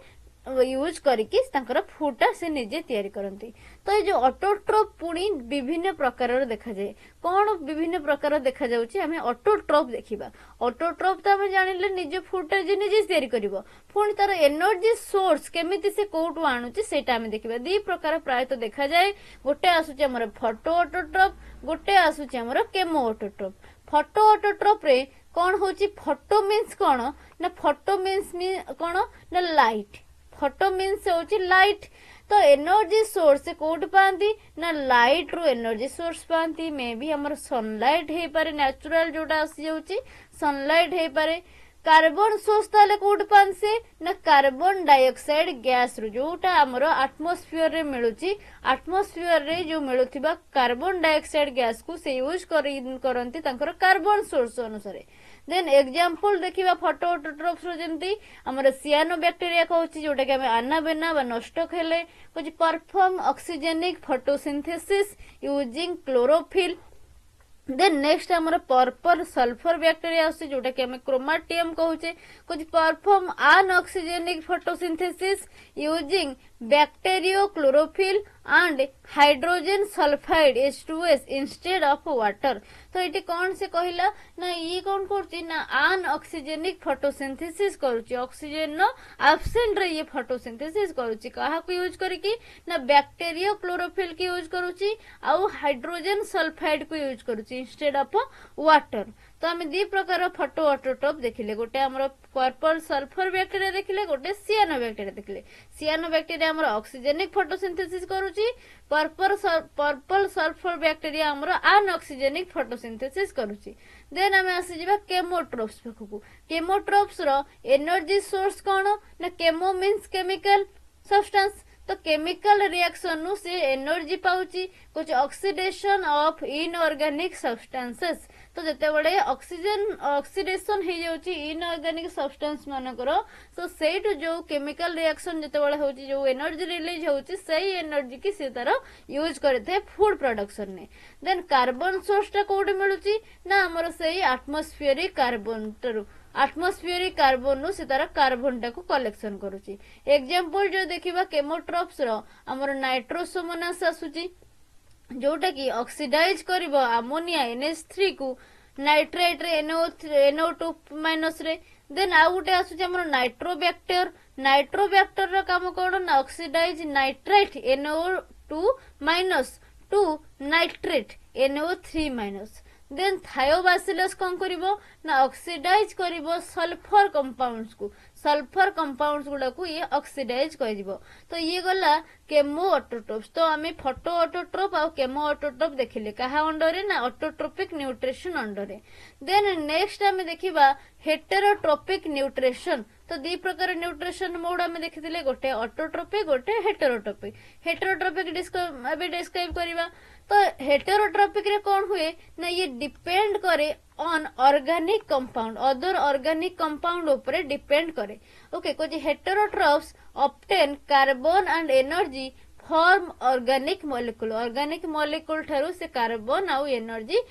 [SPEAKER 1] यूज करके फूड टा से निजे तैयारी करंती तो ये जो ऑटोट्रोप पुणी विभिन्न प्रकार देखा जाए कौन विभिन्न प्रकार देखा जाउची हमें ऑटोट्रोप देखिबा ऑटोट्रोप तो हमें जानिले निजे फूड टा जे निजे तैयारी करिवो पुणी तार एनर्जी सोर्स केमिति से कोटु आणुची सेटा हमें देखिबा दी प्रकार प्राय तो देखा जाए गोटे आसुची हमर फोटो ऑटोट्रोप गोटे आसुची हमर केमो ऑटोट्रोप फोटो ऑटोट्रोप रे कौन होची फोटो मीन्स कौन ना फोटो मीन्स कौन ना लाइट फोटो मीन्स होची लाइट तो एनर्जी सोर्स से कोड पाती ना लाइट रू एनर्जी सोर्स पाती मे भी हमर सनलाइट हे पारे नेचुरल जोटा आसी जाउची सनलाइट हे पारे कार्बन सोर्स ताले कोड पान से ना कार्बन डाइऑक्साइड गैस रू जोटा हमर एटमॉस्फेयर रे मिलुची एटमॉस्फेयर रे जो मिलुथिबा कार्बन डाइऑक्साइड गैस को से यूज करंती तांकर कार्बन सोर्स अनुसार देन एग्जांपल देखिबा फोटो ऑटोट्रोप्स रो जेमती हमर सियानो बैक्टीरिया कहउची जोटा कि हमें आना बेना बा नष्ट खेले कुछ perform oxygenic photosynthesis using chlorophyll then next हमर पर्पल सल्फर बैक्टीरिया आसी जोटा कि हमें क्रोमाटियम कहउचे कुछ perform anoxygenic photosynthesis using bacteriochlorophyll and hydrogen sulphide H2S instead of water तो ये कौन से कहला ना ये कौन करची ना अनऑक्सीजेनिक फोटोसिंथेसिस करूची ऑक्सीजन नो एब्सेंट रे ये फोटोसिंथेसिस करूची काहा को यूज करके ना बैक्टीरियो क्लोरोफिल की यूज करूची आउ हाइड्रोजन सल्फाइड को यूज करूची इंस्टेड ऑफ वाटर तो आम दी प्रकार फोटो ऑटोट्रोप देखिले गोटे हमर पर्पल सल्फर बैक्टीरिया देखिले गोटे सियानो बैक्टीरिया देखिले सियानो बैक्टीरिया हमर ऑक्सीजेनिक फोटोसिंथेसिस करूची पर्पल सल्फर बैक्टीरिया हमर अनऑक्सीजेनिक फोटोसिंथेसिस करूची देन आम आसी जिबा केमोट्रोप्स पाखकू केमोट्रोप्स रो एनर्जी सोर्स कोन ना केमो मींस केमिकल सब्सटेंस तो केमिकल रिएक्शन नु से एनर्जी पाउची कुछ ऑक्सीडेशन ऑफ इनऑर्गेनिक सब्सटेंसेस तो जते बड़े ऑक्सीडेशन हे जाउची इनऑर्गेनिक सब्सटेंस मानकर सो सेट जो केमिकल रिएक्शन जते बड़े होची जो एनर्जी रिलीज होची सही एनर्जी की से तार यूज करथे फूड प्रोडक्शन ने देन कार्बन सोर्स टा कोड मिलुची ना हमर सही atmospheric carbon Taru atmospheric carbon नु से तार कार्बन टा को कलेक्शन करूची एग्जांपल जो देखिबा केमोट्रोप्स रो हमर नाइट्रोसोमोनास आसुची जोटा कि ऑक्सीडाइज करिवो अमोनिया NH3 को नाइट्रेट रे NO2 माइनस रे देन आ गुटे आसुची हमर नाइट्रोबैक्टर रो काम कोन ना oxidise nitrate NO2 minus two nitrate NO3 minus then Thiobacillus कौन करिवो ना ऑक्सीडाइज करिवो सल्फर कंपाउंड्स को सल्फर कंपाउंड्स गुडा को ये ऑक्सीडाइज करिवो तो ये गला केमो ऑटोट्रोप्स तो आमे फोटो ऑटोट्रोप और केमो ऑटोट्रोप देखिले कहा अंडर रे ना ऑटोट्रोपिक न्यूट्रिशन अंडर रे देन नेक्स्ट आमे देखिबा हेटेरोट्रोपिक न्यूट्रिशन तो दी प्रकार न्यूट्रिशन मोड आमे देखिथिले गोटे ऑटोट्रोपिक गोटे हेटेरोट्रोपिक डिस्क्राइब करिबा तो हेटेरोट्रोपिक रे कौन हुए ना ये डिपेंड करे on organic compound other organic compound ऊपर डिपेंड करे ओके कुछ heterotrophs obtain carbon and energy from organic molecule ठारू से कार्बन आउ एनर्जी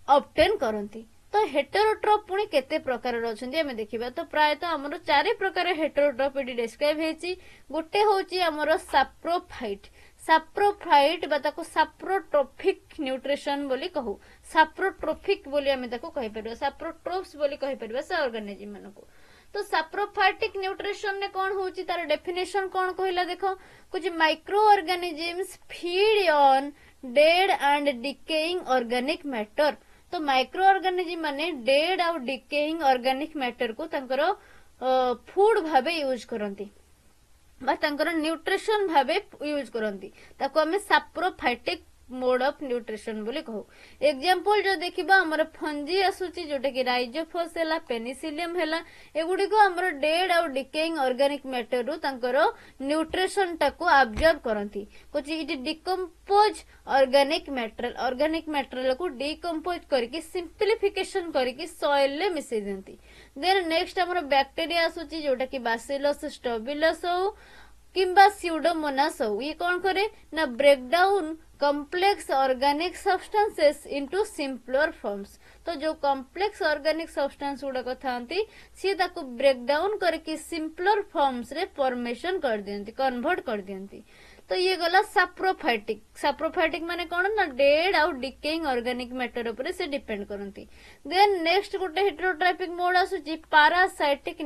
[SPEAKER 1] ऑब्टेन करंती तो हेटेरोट्रोप पुणी केते प्रकार रछंती हमें देखिबा तो प्राय तो हमरो चारि प्रकार हेटेरोट्रोप एडी डिस्क्राइब हेची गोटे होची हमरो सैप्रोफाइट साप्रोफाइट बा ताको साप्रोट्रोफिक न्यूट्रिशन बोली कहू साप्रोट्रोफिक बोली आमे ताको कहि परबा साप्रोट्रोप्स बोली कहि परबा से ऑर्गेनिज्म मानको तो साप्रोफाइटिक न्यूट्रिशन ने कौन होची तार डेफिनेशन कौन कहला देखो कुछ micro organisms feed on dead and decaying organic matter तो माइक्रो ऑर्गेनिज्म माने डेड और डिकेइंग ऑर्गेनिक मैटर को तंकर फूड भाबे यूज करंती बा तंकर न्यूट्रिशन भाबे यूज करंती ताको हमें साप्रोफाइटिक मोड ऑफ न्यूट्रिशन बोली कहू एग्जांपल जो देखिबा हमर फंजी आसुची जोटा कि राइजोफोस हैला पेनिसिलियम हैला एगुडी को हमर डेड और डिकेइंग ऑर्गेनिक मैटर रु तंकर न्यूट्रिशन टाको ऑब्जर्व करंती कुछ इट डिकम्पोज ऑर्गेनिक मैटेरियल को डिकम्पोज करके सिंपलीफिकेशन करके सॉइल ले मिसै दियंती देन नेक्स्ट हमर बैक्टीरिया आसुची जोटा कि बासिलस स्टेबिलस हो किंबा स्यूडोमोनास हो ये कौन करे ना break down complex organic substances into simpler forms तो जो कॉम्प्लेक्स ऑर्गेनिक सब्सटेंस गुड़ाक थांती सी ताको ब्रेक डाउन करके सिंपलर फॉर्म्स रे फॉर्मेशन कर दियंती कन्वर्ट कर दियंती तो ये गला साप्रोफाइटिक माने कौन ना डेड और डिकेइंग ऑर्गेनिक मैटर ऊपर से डिपेंड करंती देन नेक्स्ट गोटे हेटेरोट्रॉपिक मोड आसुची पैरासाइटिक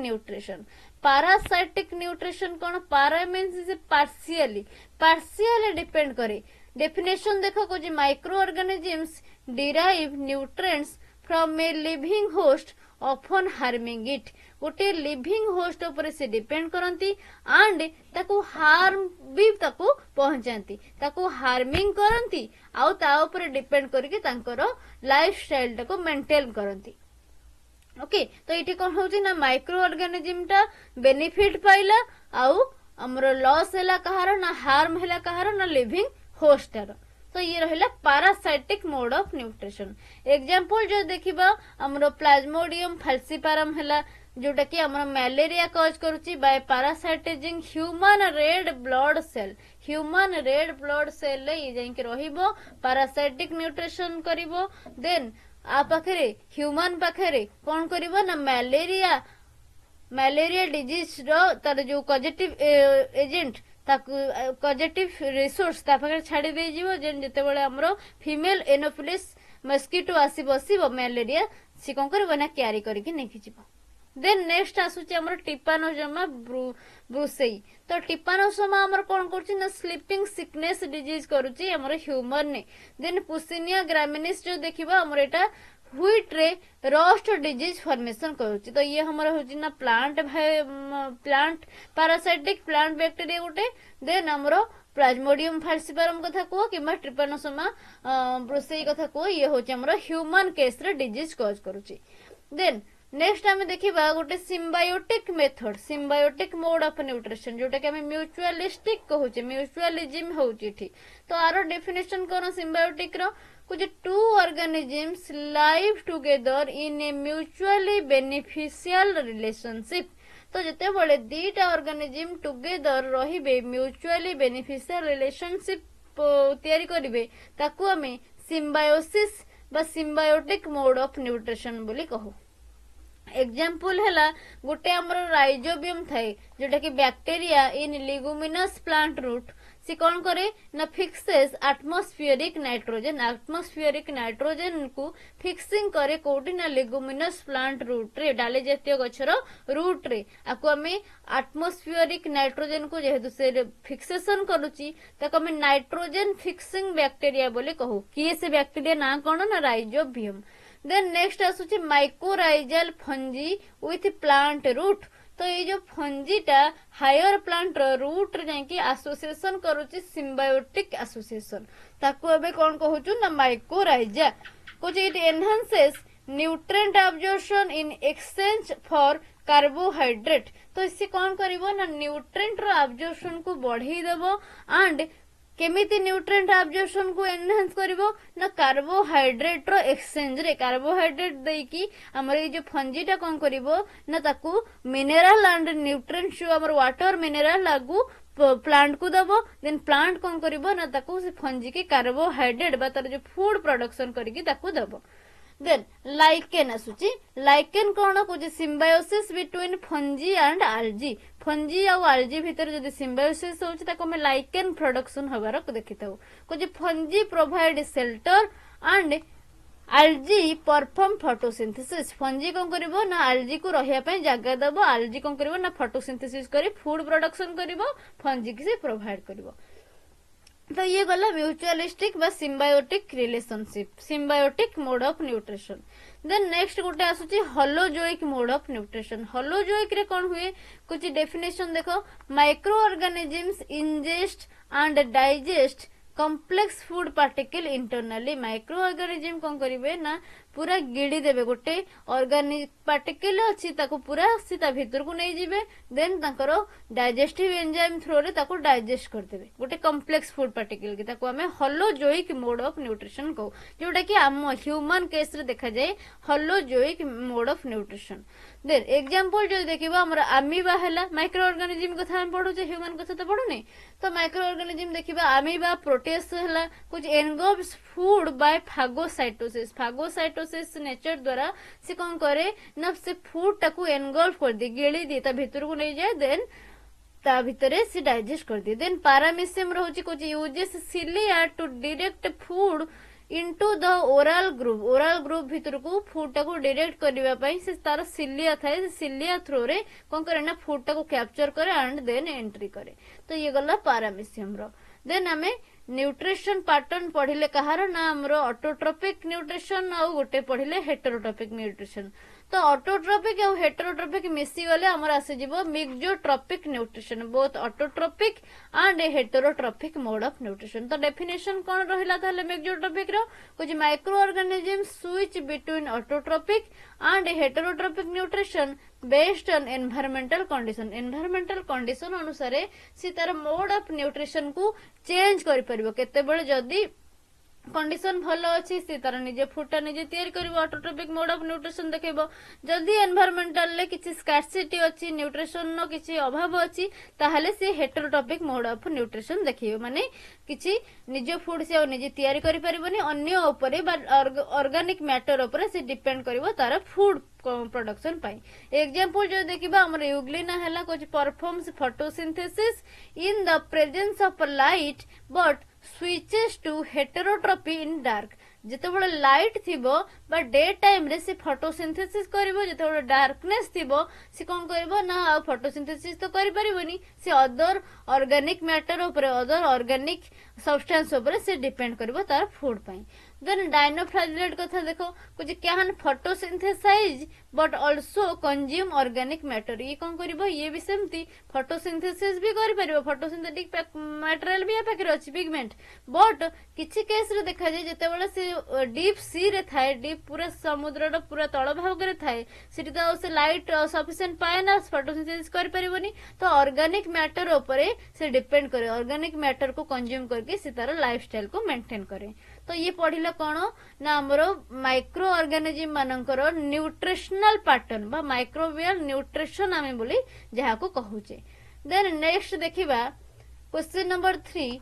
[SPEAKER 1] न्यूट्रिशन कौन पारा मीन्स पार्शियली डिपेंड करे डेफिनेशन देखो कुछ micro organisms derive nutrients from a living host often harming it गोटे लिविंग होस्ट ऊपर से डिपेंड करंती एंड ताको हार्म भी ताको पहुंचाती ताको हार्मिंग करंती आउ ता ऊपर डिपेंड करके तांकर लाइफस्टाइल टाको मेंटेन करंती ओके तो ये कौन होची ना माइक्रो ऑर्गेनिज्म टा बेनिफिट पाइला आउ हमरो लॉस हैला कहार ना हार्म हैला कहार ना लिविंग होस्टर तो ये रहिला parasitic mode of nutrition example जो देखिबा हमरो प्लाज्मोडियम फाल्सिपारम हैला जोटा कि हमरो मलेरिया कॉज करूची by parasitising human red blood cell ले ये जाई के रहिबो पैरासाइटिक न्यूट्रिशन करिवो देन आ पाखरे ह्यूमन पाखरे कौन करिवो ना मलेरिया डिजीज रो तार जो पॉजिटिव एजेंट पॉजिटिव रिसोर्स छाड़ी दे जीवो जेन जते बेले हमरो फीमेल एनोफिलिस मस्किटो आसी बसिबो मलेरिया सी कोन करबो ना क्यारी करके नेखि जीवो देन नेक्स्ट आसुची हमरो टिपानोसोमा ब्रुसेई तो टिपानोसोमा हमर कोन करछि ना स्लीपिंग सिकनेस डिजीज करूची हमरो ह्यूमन ने देन पुसिनिया ग्रामिनिस जो देखिबो हमर एटा व्हीट रे रस्ट डिजीज फॉर्मेशन करूची तो ये हमारा होची ना प्लांट पैरासाइटिक प्लांट बैक्टीरिया गोटे देन हमरो प्लाज्मोडियम फाल्सिपारम कथा को किबा ट्रिपानोसोमा ब्रुसेई कथा को ये होची हमरो ह्यूमन केस रे डिजीज कॉज करूची देन नेक्स्ट आमे देखिबा गोटे सिम्बायोटिक मोड ऑफ न्यूट्रिशन जोटा कि आमे म्यूचुअलिस्टिक कहूचे म्यूचुअलिज्म होची ठीक तो आरो डेफिनेशन कोन सिम्बायोटिक रो कुछ to organisms live together in A mutually beneficial relationship तो जते बड़े दीटा ऑर्गेनिजम टुगेदर रहिबे म्यूचुअली बेनिफिशियल रिलेशनशिप तयारी करिवे ताकू हमें सिम्बायोसिस बा सिम्बायोटिक मोड ऑफ न्यूट्रिशन बोली कहू एग्जांपल हैला गोटे हमर राइजोबियम थाए जोटा कि बैक्टीरिया इन लिगुमिनस प्लांट रूट सी कौन करे ना फिक्सेस एटमॉस्फेरिक नाइट्रोजन को फिक्सिंग करे कोठी ना लिगुमिनस प्लांट रूट रे डाले जातीय गछर रूट रे आको हमें एटमॉस्फेरिक नाइट्रोजन को जेहेतु से फिक्सेशन करूची ताको हमें नाइट्रोजन फिक्सिंग बैक्टीरिया बोले कहू किए से बैक्टीरिया ना कोन ना राइजोबियम देन नेक्स्ट आसुची mycorrhizal fungi with plant root तो ये जो फंजीटा हायर प्लांट रूट रे जाके एसोसिएशन करूची सिम्बायोटिक एसोसिएशन ताको अबे कोन कहूचु ना माइकोराइजा कुछ it enhances nutrient absorption in exchange for carbohydrate तो इससे कौन करिवो ना न्यूट्रिएंट रो एब्जॉर्प्शन को बढ़ाई देबो एंड केमिति न्यूट्रिएंट एब्जॉर्प्शन को एनहांस करिवो ना कार्बोहाइड्रेट रो एक्सचेंज रे कार्बोहाइड्रेट देकी हमर ए जो फंजीटा कोन करिवो ना ताकू मिनरल एंड न्यूट्रिएंट जो हमर वाटर मिनरल लागू प्लांट को दबो देन प्लांट कोन करिवो ना ताकू से फंजी के कार्बोहाइड्रेट बा तार जो फूड प्रोडक्शन करके ताकू दबो देन लाइकेन आसुची लाइकेन कौन कौन symbiosis between fungi and algae fungi आउ आल्जी भितर जदि सिम्बायोसिस होउची ताको हम लाइकेन प्रोडक्शन हबार देखि थाउ कौन fungi provide shelter and algae perform photosynthesis fungi कौन करिवो ना आल्जी को रहिया पई जगह दबो आल्जी कौन करिवो ना फोटोसिंथेसिस करी फूड प्रोडक्शन करिवो फंजी की से प्रोवाइड करिवो तो ये गला म्यूचुअलिस्टिक बा symbiotic relationship symbiotic mode of nutrition then next गोटे आसुची holozoic mode of nutrition holozoic रे कौन हुए कुछ डेफिनेशन देखो micro organisms ingest and digest complex food particle internally micro organism कौन करिवे ना पूरा गिड़ी देबे गोटे ऑर्गेनिक पार्टिकल अछि ताको पूरा सीता भीतर को नहीं जिबे देन ताकर डाइजेस्टिव एंजाइम थ्रू रे ताको डाइजेस्ट कर देबे गोटे कॉम्प्लेक्स फूड पार्टिकल के ताको हमें होलोजोइक मोड ऑफ न्यूट्रिशन को जोटा कि हम ह्यूमन केस रे देखा जाए holozoic mode of nutrition then example जो देखिबा हमरा अमीबा हैला माइक्रो ऑर्गेनिजम कथा हम पढु जे ह्यूमन कथा तो पढुनी तो माइक्रो ऑर्गेनिजम देखिबा अमीबा प्रोटेस हैला कुछ एनगोब्स फूड बाय फागोसाइटोसिस नेचर द्वारा से कौन करे ना से फूड टाकू एनगल्फ कर दी गिली दी ता भीतर को नहीं जाए देन ता भीतरे से डाइजेस्ट कर दी देन पारामीशियम रहउची कुछ uses cilia to direct food into the oral groove भीतर को फूड टाकू डायरेक्ट करबा पई से तार सिलिया थाए सिलिया थ्रू रे कौन करे ना फूड टाकू कैप्चर करे एंड देन एंट्री करे तो ये गला पारामीशियम रो देन हमें न्यूट्रिशन पैटर्न पढ़िले कहार ना हमरो ऑटोट्रोपिक न्यूट्रिशन आ गोटे पढ़िले हेटेरोट्रोपिक न्यूट्रिशन तो ऑटोट्रोपिक और हेटेरोट्रोपिक मिसी गले हमर आसे जीवो mixotrophic nutrition both autotrophic and heterotrophic mode of nutrition तो डेफिनेशन कोन रहिला ताले मिक्सोट्रोपिक रो कुछ microorganism switch between autotrophic and heterotrophic nutrition based on environmental condition अनुसार सी तार मोड ऑफ न्यूट्रिशन को चेंज करि परिबो केते बेले जदी कंडीशन भलो अच्छी सी तार निजे फूडटा निजे तैयारी करिवो ऑटोट्रोपिक मोड ऑफ न्यूट्रिशन देखैबो जदी एनवायरमेंटल ले किछि स्कार्सिटी अछि न्यूट्रिशन नो किछि अभाव अछि ताहाले से हेटेरोट्रोपिक मोड ऑफ न्यूट्रिशन देखैबो माने किछि निजे फूड से निजे तैयारी करि परिबोनी अन्य ऊपर बा ऑर्गेनिक मैटर ऊपर से डिपेंड करिवो तार फूड प्रोडक्शन पाई एग्जांपल जो देखिबा हमर यूग्लिना हैला कुछ performs photosynthesis in the presence of light but switches to heterotrophy in dark जितेबले लाइट थिबो बा डे टाइम रे से फोटोसिंथेसिस करिवो जितेबले डार्कनेस थिबो से कोन करिवो ना आ फोटोसिंथेसिस तो करि परिबोनी से अदर ऑर्गेनिक मैटर ऊपर अदर ऑर्गेनिक सब्सटेंस ऊपर से डिपेंड करिवो तार फूड पाई देन डायनोफ्लाजेलेट कथा देखो कुछ can photosynthesise but also consume organic matter ये कौन करिवो ये भी सेमती फोटोसिंथेसिस भी करि परिवो फोटोसिंथेटिक मटेरियल भी पाखे अछि पिगमेंट बट किछि केस रे देखा जाय जेतेबेले से डीप सी रे थाए डीप पूरा समुद्र रो पूरा तळ भाग रे थाए सिटी तो से लाइट सफिशिएंट पाए ना फोटोसिंथेसिस करि परिबोनी तो ऑर्गेनिक मैटर ऊपर से डिपेंड करे ऑर्गेनिक मैटर को कंज्यूम करके से तार लाइफस्टाइल को मेंटेन करे तो ये पढ़िला कौन ना हमरो माइक्रो ऑर्गेनिजम मानकर न्यूट्रिशनल पैटर्न बा माइक्रोबियल न्यूट्रिशन आमे बोली जहा को कहूचे देन नेक्स्ट देखिबा क्वेश्चन नंबर 3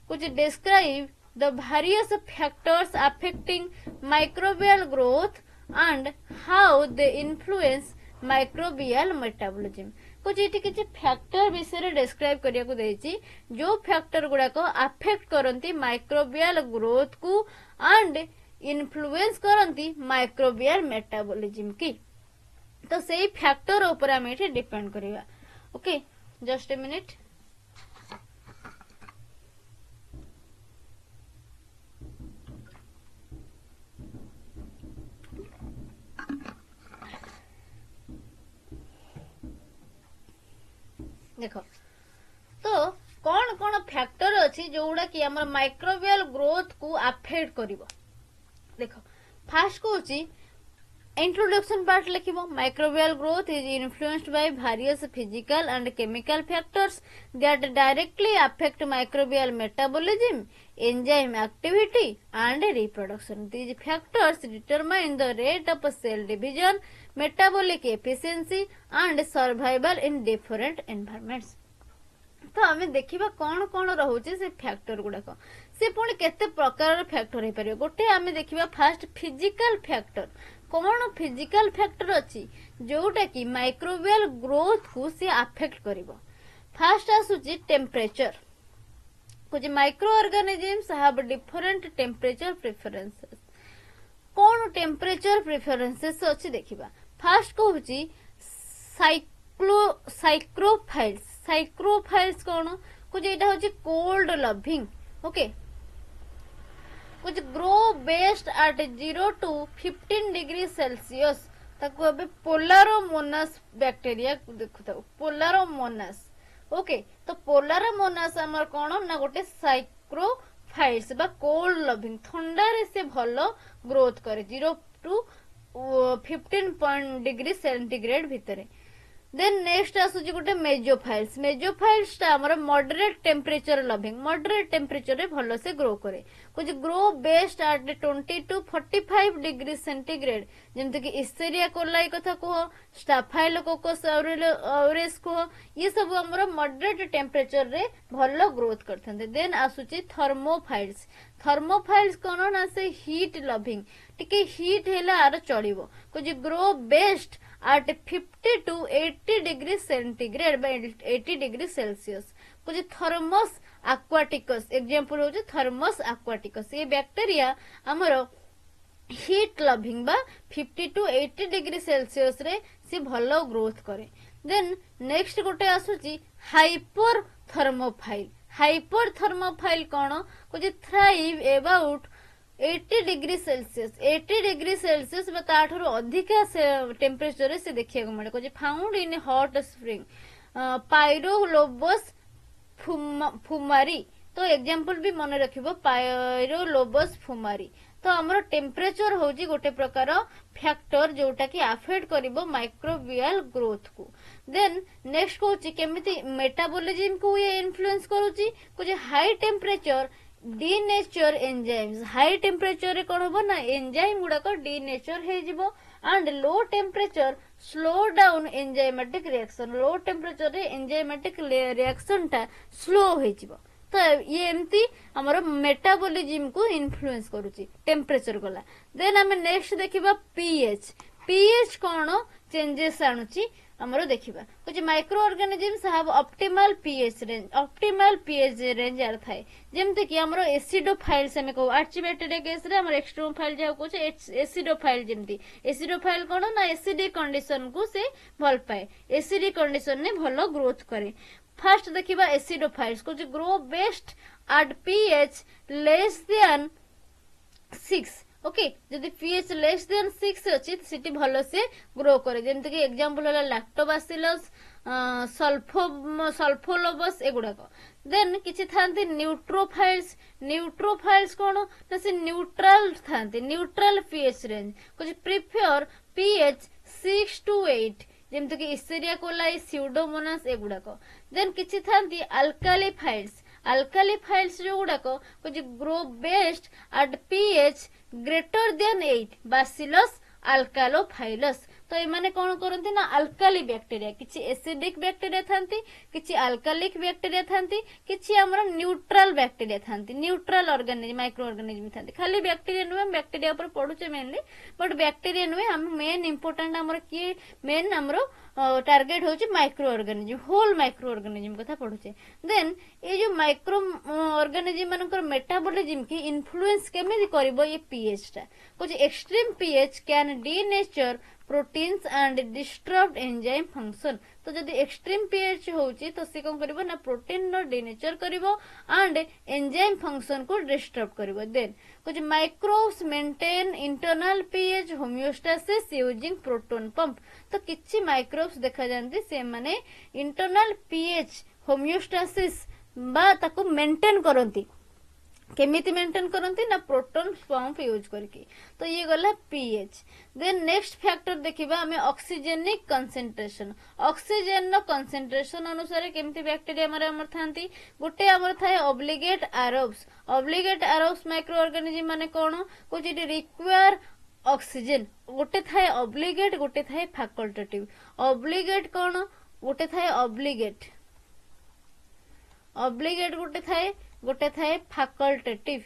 [SPEAKER 1] कुछ describe the various factors affecting microbial growth and how they influence microbial metabolism कुछ ये किसी फैक्टर विषय डिस्क्राइब करिया को देछि जो फैक्टर गुडा को अफेक्ट करंती माइक्रोबियल ग्रोथ को एंड इन्फ्लुएंस करंती माइक्रोबियल मेटाबॉलिज्म की तो सेही फैक्टर ऊपर हम एठी डिपेंड करिवा ओके जस्ट ए मिनिट देखो तो कौन कौन फैक्टर अच्छी जोड़ा कि हमर माइक्रोबियल ग्रोथ को अफेक्ट करिवो देखो फास्ट को इंट्रोडक्शन पार्ट लिखिबो microbial growth is influenced by various physical and chemical factors that directly affect microbial metabolism enzyme activity and reproduction these factors determine the rate of cell division metabolic efficiency and survival in different environments तो हमें देखिबा कौन कौन रहउचे से factor गुडा को से पुणी केते प्रकार फैक्टर हो पारे गोटे आमे देखिबा फास्ट फिजिकल फैक्टर कौन फिजिकल फैक्टर अच्छी जोटा कि माइक्रोबियल ग्रोथ को से अफेक्ट करिवो फास्ट आसुची टेम्परेचर कुछ micro organisms have different temperature preferences कौन टेम्परेचर प्रेफरेंसेस अच्छी देखिबा फास्ट कहूची साइक्रोफाइल्स साइक्रोफाइल्स कौन कुछ एटा होची कोल्ड लविंग ओके कुछ grow best eight 0 to 15 degree Celsius ताको अबे पोलारोमोनास बैक्टीरिया देखुताऊ पोलारोमोनास ओके तो पोलारोमोनास हमर कोन ना गोटे साइक्रोफाइल्स बा कोल्ड लविंग ठंडा रे से भलो ग्रोथ करे 0 to 15 डिग्री सेंटीग्रेड भितरे देन नेक्स्ट आसुची गोटे मेजोफाइल्स मेजोफाइल्स ता हमर moderate temperature loving moderate temperature रे भलो से ग्रो करे कुछ grow best at 20 to 45 degree centigrade जेमते कि इस्टेरिया कोलाई कथा कहो स्टाफाइलोकोकस ऑरेस कहो ये सब हमर मॉडरेट टेम्परेचर रे भलो ग्रोथ करथंते देन आसुची थर्मोफाइल्स थर्मोफाइल्स कोन ना से हीट लविंग टिके हीट हेला आर चलिबो कुछ grow based at 50 to 80 degree centigrade बा 80 डिग्री सेल्सियस कुछ थर्मस aquaticus एग्जांपल हो थर्मस aquaticus ये बैक्टीरिया हमरो हीट लविंग बा 50 to 80 डिग्री सेल्सियस रे से भलो ग्रोथ करे देन नेक्स्ट गोटे आसुची हाइपर थर्मोफाइल कोन कुछ थ्राइव अबाउट 80 डिग्री सेल्सियस ताठू अधिक टेम्परेचर से देखिए मिले कुछ फाउंड इन हॉट स्प्रिंग पायरोलोबस फुमारी तो एग्जांपल भी मन रखिबो पायरोलोबस फुमारी तो हमर टेम्परेचर होजी गोटे प्रकार फैक्टर जोटा कि अफेक्ट करिवो माइक्रोबियल ग्रोथ को देन नेक्स्ट कहूची केमिति मेटाबॉलिज्म को ये इन्फ्लुएंस करूची कुछ high temperature denature enzymes high temperature रे कोन हो ना एंजाइम गुडा को डीनेचर हे जिवो and low temperature slow down enzymatic reaction low temperature रे एंजाइमेटिक रिएक्शन टा स्लो हे जिवो तो ये एमती हमर मेटाबॉलिज्म को इन्फ्लुएंस करूची टेम्परेचर गला देन हम नेक्स्ट देखिबा पीएच कोन चेंजेस आणुची हमरो देखिबा कुछ micro organisms have optimal pH range आर थाए जेमते कि हमरो एसिडोफाइल्स हमें को आर्चिबैक्टीरिया केस रे हमर एक्सट्रोफाइल जाउ कुछ एसिडोफाइल जेमती एसिडोफाइल कोन ना एसिडिक कंडीशन को से भल पाए एसिडिक कंडीशन ने भलो ग्रोथ करे फर्स्ट देखिबा एसिडोफाइल्स कुछ grow best at pH less than 6 okay जदि पीएच लेस देन 6 अछि सिटी भलो से ग्रो करे जेंते कि एग्जांपल होला लैक्टोबासिलस सल्फोलोबस एगुडा को देन किछि थांती न्यूट्रोफाइल्स कोन ना से न्यूट्रल थांती न्यूट्रल पीएच रेंज कुछ प्रिफर पीएच 6 to 8 जेंते कि इस्टेरिया कोलाई स्यूडोमोनास एगुडा को देन किछि थांती अल्कालीफाइल्स जो गुडा को कुछ grow best at pH greater than 8 Bacillus alcalophilus तो एमाने कोन करंती ना अल्काली बैक्टीरिया किछि एसिडिक बैक्टीरिया थांती किछि अल्कालिक बैक्टीरिया थांती किछि हमर न्यूट्रल बैक्टीरिया थांती न्यूट्रल ऑर्गेनिज्म माइक्रो ऑर्गेनिज्म थांती खाली बैक्टीरिया नुवे बैक्टीरिया ऊपर पढुचे मेनली बट बैक्टीरिया नुवे हम मेन इंपोर्टेंट हमर की मेन हमर टार्गेट होची microorganism whole microorganism कथा पढुचे देन ए जो माइक्रो ऑर्गेनिज्म मानकर मेटाबॉलिज्म की इन्फ्लुएंस केमिति करबो ये पीएच टा कुछ extreme pH can denature proteins and disturb enzyme function तो जदि एक्सट्रीम पीएच होची तो से कोन करबो ना प्रोटीन नो डीनेचर करबो एंड एंजाइम फंक्शन को डिस्टर्ब करबो देन कुछ microbes maintain internal pH homeostasis using proton pump तो किछि माइक्रोब्स देखा जानती से माने इंटरनल पीएच होमियोस्टेसिस बा ताको मेंटेन करंती केमिति मेंटेन करंती ना प्रोटॉन पंप यूज करके तो ये गला पीएच देन नेक्स्ट फैक्टर देखिबा हमें ऑक्सीजनिक कंसंट्रेशन ऑक्सीजन नो कंसंट्रेशन अनुसार केमिति बैक्टीरिया हमर थांती गोटे हमर थाए ऑब्लिगेट एरोब्स माइक्रो ऑर्गेनिज्म माने कोन कुछ इट रिक्वायर ऑक्सीजन गोटे थाए ऑब्लिगेट गोटे थाए फैकल्टेटिव ऑब्लिगेट कोन गोटे थाए ऑब्लिगेट गोटे थाए गोटे थाए फैकल्टेटिव।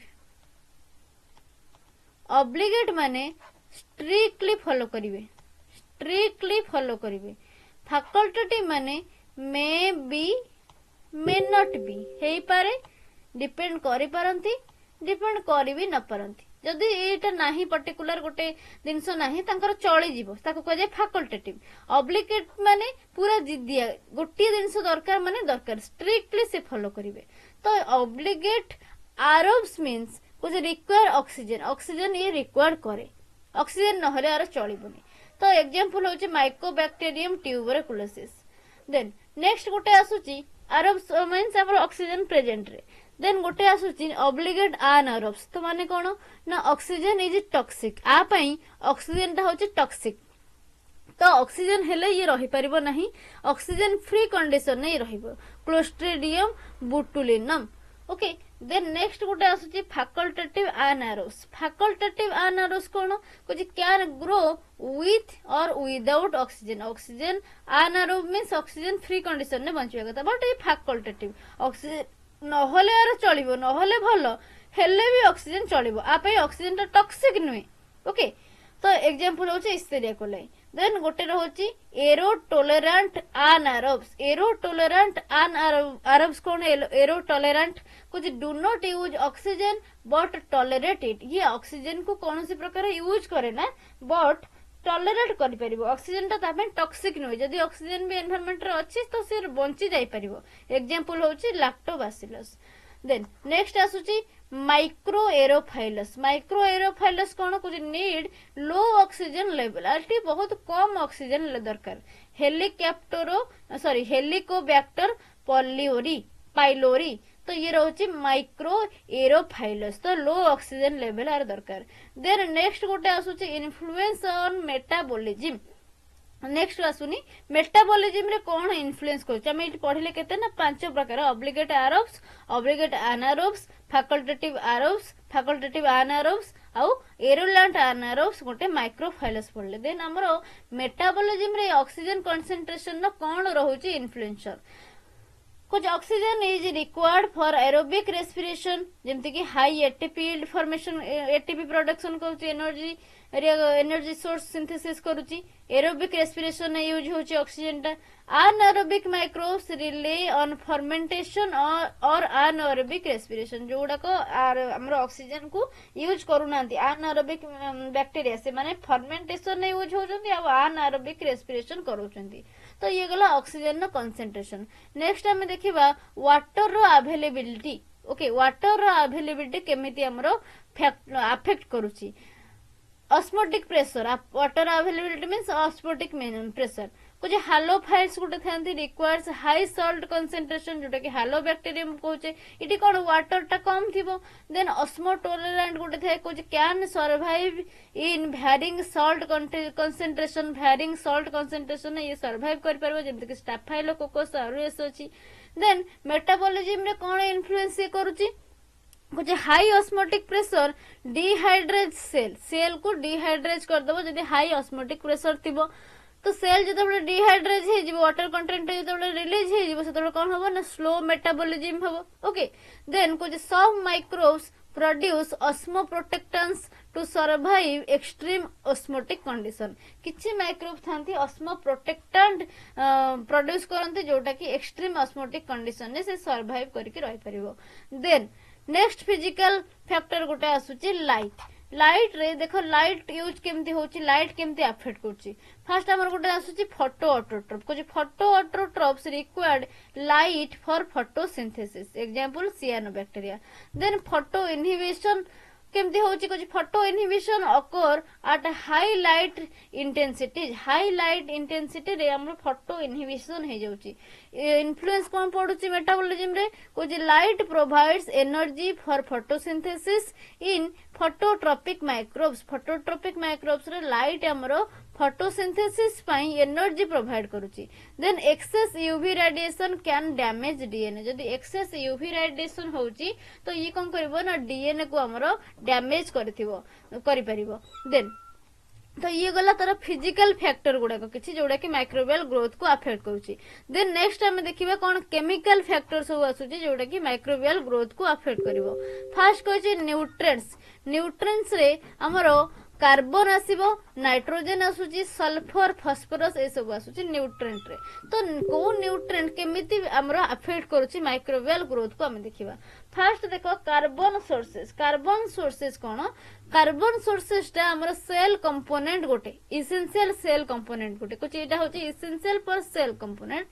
[SPEAKER 1] ऑब्लिगेट माने स्ट्रिक्टली फॉलो करिवे, स्ट्रिक्टली फॉलो करिवे। फैकल्टेटिव माने may be may not be हेई पारे, डिपेंड करि पारंती, डिपेंड करि भी न पारंती। जदि एटा नाही पर्टिकुलर गोटे जिनस नाही तांकर चली जीवो ताको कह जाय फैकल्टेटिव। ऑब्लिगेट माने पूरा जिद्दिया गोटे जिनस दरकार माने दरकार, स्ट्रिक्टली से फॉलो करिवे। तो ऑब्लिगेट आरब्स मीन्स कुछ रिक्वायर ऑक्सीजन, ऑक्सीजन ये रिक्वायर करे, ऑक्सीजन नहले आर चलिबोनी। तो एग्जांपल होची माइकोबैक्टेरियम ट्यूबरकुलोसिस। देन नेक्स्ट गोटे आसुची आरब्स मीन्स हमर ऑक्सीजन प्रेजेंट रे। देन गोटे आसुची ऑब्लिगेट अनआरब्स। तो माने कोन ना ऑक्सीजन इज टॉक्सिक, आ पई ऑक्सीजन ता होची टॉक्सिक। तो ऑक्सीजन हेले ये रही परिबो नहीं, ऑक्सीजन फ्री कंडीशन नहीं रहिबो। Clostridium botulinum. Okay. Then next गोटे आसुची फैकल्टेटिव अनआरब्स। फैकल्टेटिव अनआरब्स कोन कुछ can grow with or without oxygen. Oxygen anaerobe means oxygen free condition ने बंचिया कथा, बट ये फैकल्टेटिव ऑक्सीजन नहले आर चलिबो, नहले भलो हेले भी ऑक्सीजन चलिबो, आ पई ऑक्सीजन ता टॉक्सिक नुए। ओके। तो एग्जांपल होची हिस्टेरिया कोलाई। देन गोटे रहउची एरो टॉलरेंट अनआरब्स। एरो टॉलरेंट अनआरब्स कोन एरो टॉलरेंट कुछ do not use oxygen but tolerate it. ये ऑक्सीजन को कौन सी प्रकार यूज करे ना बट टॉलरेट करि परिबो। ऑक्सीजन ता तापे टॉक्सिक नुए, जदी ऑक्सीजन भी एनवायरनमेंट रे अछि तो से बंची जाई परिबो। एग्जांपल होची लैक्टोबैसिलस। देन नेक्स्ट आसुची माइक्रो एरोफाइलस। माइक्रो एरोफाइलस कौन कुछ नीड लो ऑक्सीजन लेवल, आल्टी बहुत कम ऑक्सीजन दरकार। Helicobacter pylori. तो ये रहउची माइक्रो एरोफाइलस, तो लो ऑक्सीजन लेवल आर दरकार। देन नेक्स्ट गोटे आसुची इन्फ्लुएंस ऑन मेटाबॉलिज्म। नेक्स्ट आसुनी मेटाबॉलिज्म रे कौन इन्फ्लुएंस करछ। हम एठी पढिले केते ना 5 प्रकार obligate aerobes, obligate anaerobes, facultative aerobes, facultative anaerobes आउ एरोलेंट अनारोब्स गोटे माइक्रोफाइलस पढले। देन हमरो मेटाबॉलिज्म रे ऑक्सीजन कंसंट्रेशन न कौन रहउची इन्फ्लुएंसर। कुछ oxygen is required for aerobic respiration, जेमति कि high ATP formation, ATP production करूची, एनर्जी सोर्स सिंथेसिस करूची। एरोबिक रेस्पिरेशन यूज होची ऑक्सीजन टा। Anaerobic microbes rely on fermentation or anaerobic respiration, जोडा को हमर ऑक्सीजन को यूज करू नांती। अनएरोबिक बैक्टीरिया से माने फर्मेंटेशन यूज होचंती आ अनएरोबिक रेस्पिरेशन करूचंती। तो ये गला ऑक्सीजन नो कंसंट्रेशन। नेक्स्ट हम देखिबा वाटर रो अवेलेबिलिटी। ओके, वाटर रो अवेलेबिलिटी केमिति हमरो अफेक्ट करूची। Osmotic pressure, water availability means osmotic pressure. कुछ हालोफाइट्स गोटे थांती रिक्वायर्स हाई सॉल्ट कंसंट्रेशन, जोटा कि हालोबैक्टेरियम कहूचे, इटी कोन वाटर टा कम थिबो। देन ऑस्मोटोलरेंट गोटे थाए कुछ can survive in varying salt concentration. Varying salt concentration ये सर्वाइव कर परबो, जेमति कि स्टाफाइलोकोकस ऑरियस अछि। देन मेटाबॉलिज्म रे कोन इन्फ्लुएंस करूची, कुछ high osmotic pressure dehydrate cell को डिहाइड्रेट कर दबो। जदी हाई ऑस्मोटिक प्रेशर थिबो तो सेल जतबे डिहाइड्रेट हे जिवो, वाटर कंटेंट जतबे रिलीज हे जिवो, सेतबे कोन होबो ना स्लो मेटाबॉलिज्म होबो। ओके। देन कुछ सब microbes produce osmoprotectants to survive extreme osmotic condition. किछि माइक्रोब थांती ऑस्मोप्रोटेक्टेंट प्रोड्यूस करंती, जोटा कि एक्सट्रीम ऑस्मोटिक कंडीशन ने से सर्वाइव करके रहि परिबो। देन नेक्स्ट फिजिकल फैक्टर गोटे आसुची लाइट। लाइट रे देखो लाइट यूज केमती होची, लाइट केमती अफेक्ट करची। फर्स्ट हमर गोटे आसुची फोटो ऑटोट्रोप। कुछ photo autotrophs required light for photosynthesis, example cyanobacteria. Then photo inhibition केमती होची, कुछ photo inhibition occur at high light intensity. High light intensity रे हमर फोटो इनहिबिशन हे जाउची। इन्फ्लुएंस कोन पडुची मेटाबॉलिज्म रे, कुछ light provides energy for photosynthesis in phototropic microbes. Phototropic microbes रे light हमरो फोटोसिंथेसिस पाई एनर्जी प्रोवाइड करूची। Then excess UV radiation can damage DNA. जदी एक्सेस यूवी रेडिएशन होची तो ये कोन करबो ना डीएनए को हमरो डैमेज करथिबो करि परिबो। देन तो ये गला तार फिजिकल फैक्टर गुड़ाक किसी जोड़ा कि माइक्रोबियल ग्रोथ को अफेक्ट करुच्ची। देन नेक्स्ट आम देखा कौन केमिकल फैक्टर सब आसूची जोड़ा कि माइक्रोबियल ग्रोथ को अफेक्ट करिवो। फास्ट कहछि न्यूट्रिएंट्स। न्यूट्रिएंट्स रे हमर कार्बन आसीबो, नाइट्रोजन आसूची, सल्फर, फास्फोरस ए सब आसूची न्यूट्रिएंट रे। तो को न्यूट्रिएंट केमिति हमरा अफेक्ट करूची माइक्रोबियल ग्रोथ को हम देखिबा। फास्ट देखो कार्बन सोर्सेस। कार्बन सोर्सेस कोन? कार्बन सोर्सेस टा हमर सेल कंपोनेंट गोटे, इसेंशियल सेल कंपोनेंट गोटे कुछ एटा होची इसेंशियल पर सेल कंपोनेंट।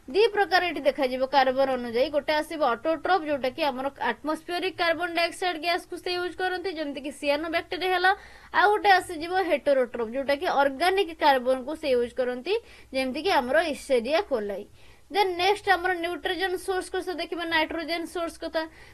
[SPEAKER 1] दी प्रकार एटी देखा जिवो कार्बन अनुଯାयी गोटे आसीबो ऑटोट्रोफ जोटा कि हमर एटमॉस्फेरिक कार्बन डाइऑक्साइड गैस को से यूज करंती जेमति कि सियानोबैक्टीरिया हला। आ गोटे आसी जिवो हेटेरोट्रोफ जोटा कि ऑर्गेनिक कार्बन को से यूज करंती जेमति कि हमर इसेरिया कोलाई। देन नेक्स्ट हमर न्यूट्रिजन सोर्स को से देखिबा नाइट्रोजन सोर्स को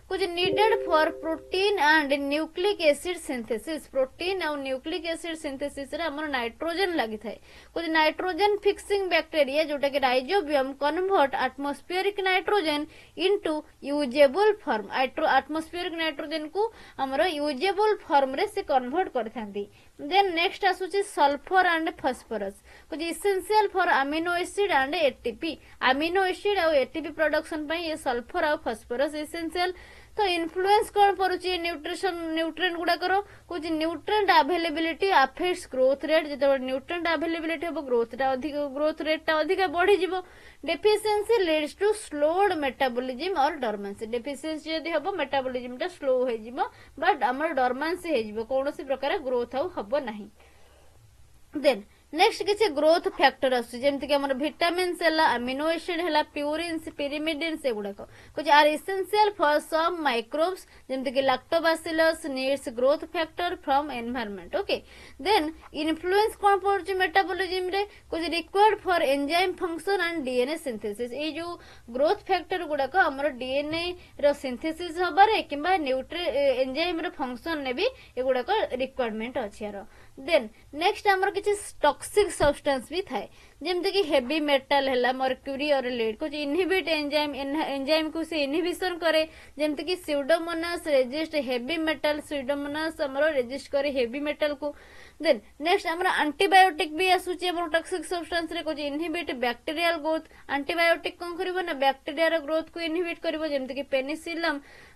[SPEAKER 1] कुछ needed for protein and nucleic acid synthesis. Protein और न्यूक्लिक एसिड सिंथेसिस रे हमर नाइट्रोजन लागि थाए। कुछ नाइट्रोजन फिक्सिंग बैक्टीरिया जोटा कि rhizobium convert atmospheric nitrogen into usable form. Atmospheric nitrogen को हमर यूजेबल फॉर्म रे से कन्वर्ट करथांती। देन नेक्स्ट आसुची सल्फर एंड फास्फोरस कुछ essential for amino acid and ATP. Amino acid और एटीपी प्रोडक्शन पे ये सल्फर और फास्फोरस इसेंशियल। तो इन्फ्लुएंस कौन पड़ुची न्यूट्रिशन न्यूट्रिएंट गुड़ा करो कुछ nutrient availability affects growth rate. जिते न्यूट्रिएंट अवेलेबिलिटी हम ग्रोथ रेट टा अधिक बढ़ी जिवो। Deficiency leads to slowed metabolism और डॉर्मेंसी। डेफिशिएंसी यदि हबो मेटाबॉलिज्म टा स्लो हो जिवो बट हमर डॉर्मेंसी हो जिवो कोनोसी प्रकार ग्रोथ आउ हबो नाही। देन नेक्स्ट किसी ग्रोथ फैक्टर आमती कि विटामिन्स अमीनो एसिड है प्यूरिन्स पिरिमिडिन्स एगुड़ाक कुछ are essential for some microbes जमती कि Lactobacillus needs growth factor from environment. Okay then influence कौन पड़ुछि मेटाबॉलिज्म रे कुछ required for enzyme function and DNA synthesis. ये जो ग्रोथ फैक्टर गुड़ाक हमर डीएनए रो सिंथेसिस हबारे किंबा एंजाइम रो फंक्शन ने भी एगुड़ाक रिक्वायरमेंट अछि यार। देन नेक्स्ट हमर किछि टॉक्सिक सब्सटेंस भी थाए जेमते कि हेवी मेटल है मर्क्यूरी और लेड कुछ इनहिबिट एंजाइम को से इनहिबिशन करे जेमते कि Pseudomonas resist heavy metal Pseudomonas हमर रेजिस्ट करे हेवी मेटल को। देन नेक्स्ट हमरा एंटीबायोटिक भी आसुची हमर टॉक्सिक सब्सटेंस रे कुछ इनहिबिट बैक्टीरियल ग्रोथ। एंटीबायोटिक कोन करबो ना बैक्टीरिया रो ग्रोथ को इनहिबिट करबो जेमते कि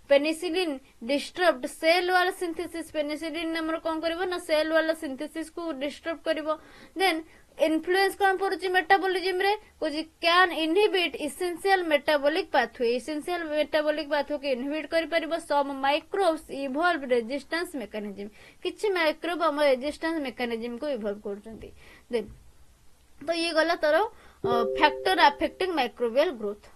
[SPEAKER 1] पेनिसिलिन डिस्टर्ब्ड सेल वाला सिंथेसिस। पेनिसिलिन हमर कोन करबो ना सेल वाला सिंथेसिस को डिस्टर्ब करबो। देन इन्फ्लुएंस कौन पड़ुछि मेटाबॉलिज्म रे कुछ can inhibit essential metabolic pathway. Essential metabolic pathway के इनहिबिट करि परिबो some microbes evolve resistance mechanism. किछि माइक्रोब हम रेजिस्टेंस मैकेनिज्म को इवॉल्व करचंती। देन तो ये गला तारो factor affecting microbial growth.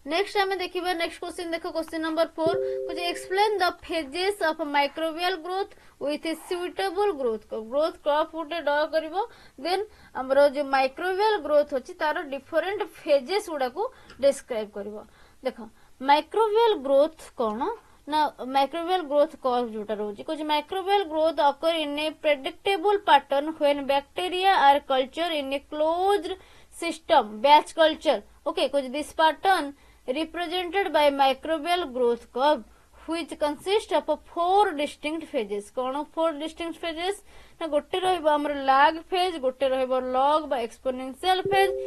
[SPEAKER 1] Next हमें देखिबा नेक्स्ट क्वेश्चन देखो क्वेश्चन नंबर 4 कुछ explain the phases of microbial growth with a suitable growth curve उटे ड्रा करिवो। देन हमरो जो माइक्रोबियल ग्रोथ होची तारो डिफरेंट फेजेस गुडा को डिस्क्राइब करिवो। देखो माइक्रोबियल ग्रोथ कोन ना माइक्रोबियल ग्रोथ कर्व जोटा रोची कुछ microbial growth occur in a predictable pattern when bacteria are culture in a closed system batch culture. Okay कुछ this pattern represented by microbial growth curve which consists of 4 distinct phases। कौन 4 distinct phases ना गोटे रहिबो हमर lag phase गोटे रहिबो log बा exponential phase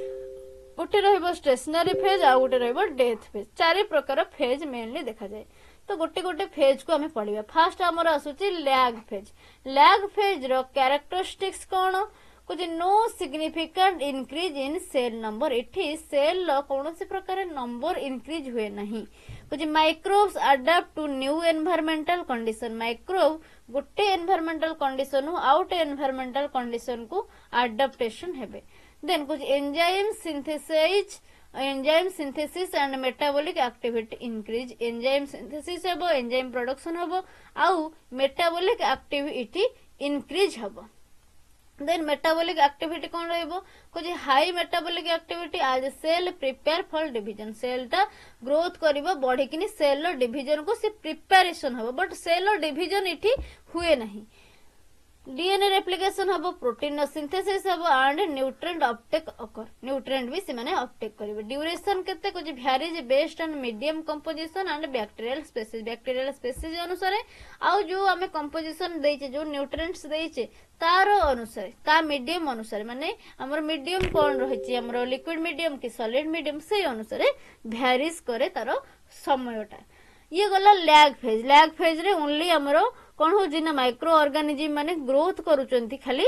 [SPEAKER 1] गोटे रहिबो stationary phase आ गोटे रहिबो death phase। चारि प्रकार phase मेनली देखा जाए तो गोटे गोटे phase को हमें पढ़िबा। फर्स्ट हमर आसुची lag phase। lag phase रो characteristics कौन कुछ no significant increase in cell number. इठी सेल कौन से प्रकार नंबर इंक्रीज हुए नहीं। कुछ microbes adapt to new environmental condition. Microbe गोटे एनवायरमेंटल कंडीशन आउट एनवायरमेंटल कंडीशन को अडाप्टेशन हेबे। देन कुछ enzyme synthesis and metabolic activity increase. Enzyme synthesis हेबो एंजाइम प्रोडक्शन हेबो आउ मेटाबॉलिक एक्टिविटी इंक्रीज हेबो। देन मेटाबॉलिक एक्टिविटी कौन रहिबो कुछ हाई मेटाबॉलिक एक्टिविटी आज cell prepare for division. Cell टा ग्रोथ करिवो बढ़ी किनी सेल डिवीजन को से प्रिपरेशन हबो बट सेल डिवीजन इठी हुए नहीं। डीएनए रेप्लिकेशन हम प्रोटीन सिंथेसिस हम and nutrient uptake occur nutrient भी से माने अपटेक करिवे ड्यूरेशन केते कुछ varies based on medium composition and bacterial species अनुसार आउ जो आमे कंपोजिशन देइचे जो न्यूट्रिएंट्स देइचे तार अनुसार ता मीडियम अनुसार माने हमर मीडियम कोन रहिछि हमर लिक्विड मीडियम कि सॉलिड मीडियम से अनुसार भ्यारीज करे तार समयटा ये गला लैग फेज रे ओनली हमरो कौन हो ना माइक्रो ऑर्गेनिज्म माने ग्रोथ करूचंती खाली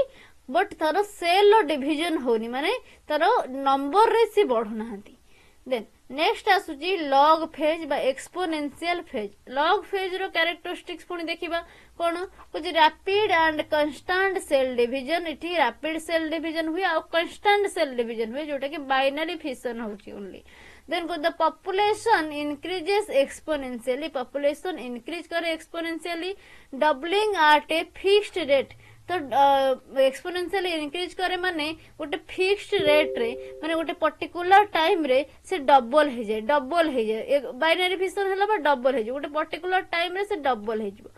[SPEAKER 1] बट तार सेल डिविजन होनी माने तार नंबर रे से बढ़ु नाहंती देन नेक्स्ट आसुची लॉग फेज बा एक्सपोनेंशियल फेज लॉग फेज रो कैरेक्टरिस्टिक्स पुनी देखिबा कोन कुछ rapid and constant cell division इठी रैपिड सेल डिवीजन हुए और कांस्टेंट सेल डिवीजन हुए जोटा कि बाइनरी फिशन होची only then the population increases exponentially population increase करे exponentially doubling at a fixed rate तो एक्सपोनेंशियली इंक्रीज करे माने गोटे फिक्स्ड रेट रे माने गोटे पर्टिकुलर टाइम रे से डबल हे जाए बाइनरी फिशन हला बा डबल हे जाए गोटे पर्टिकुलर टाइम रे से डबल हे जिवो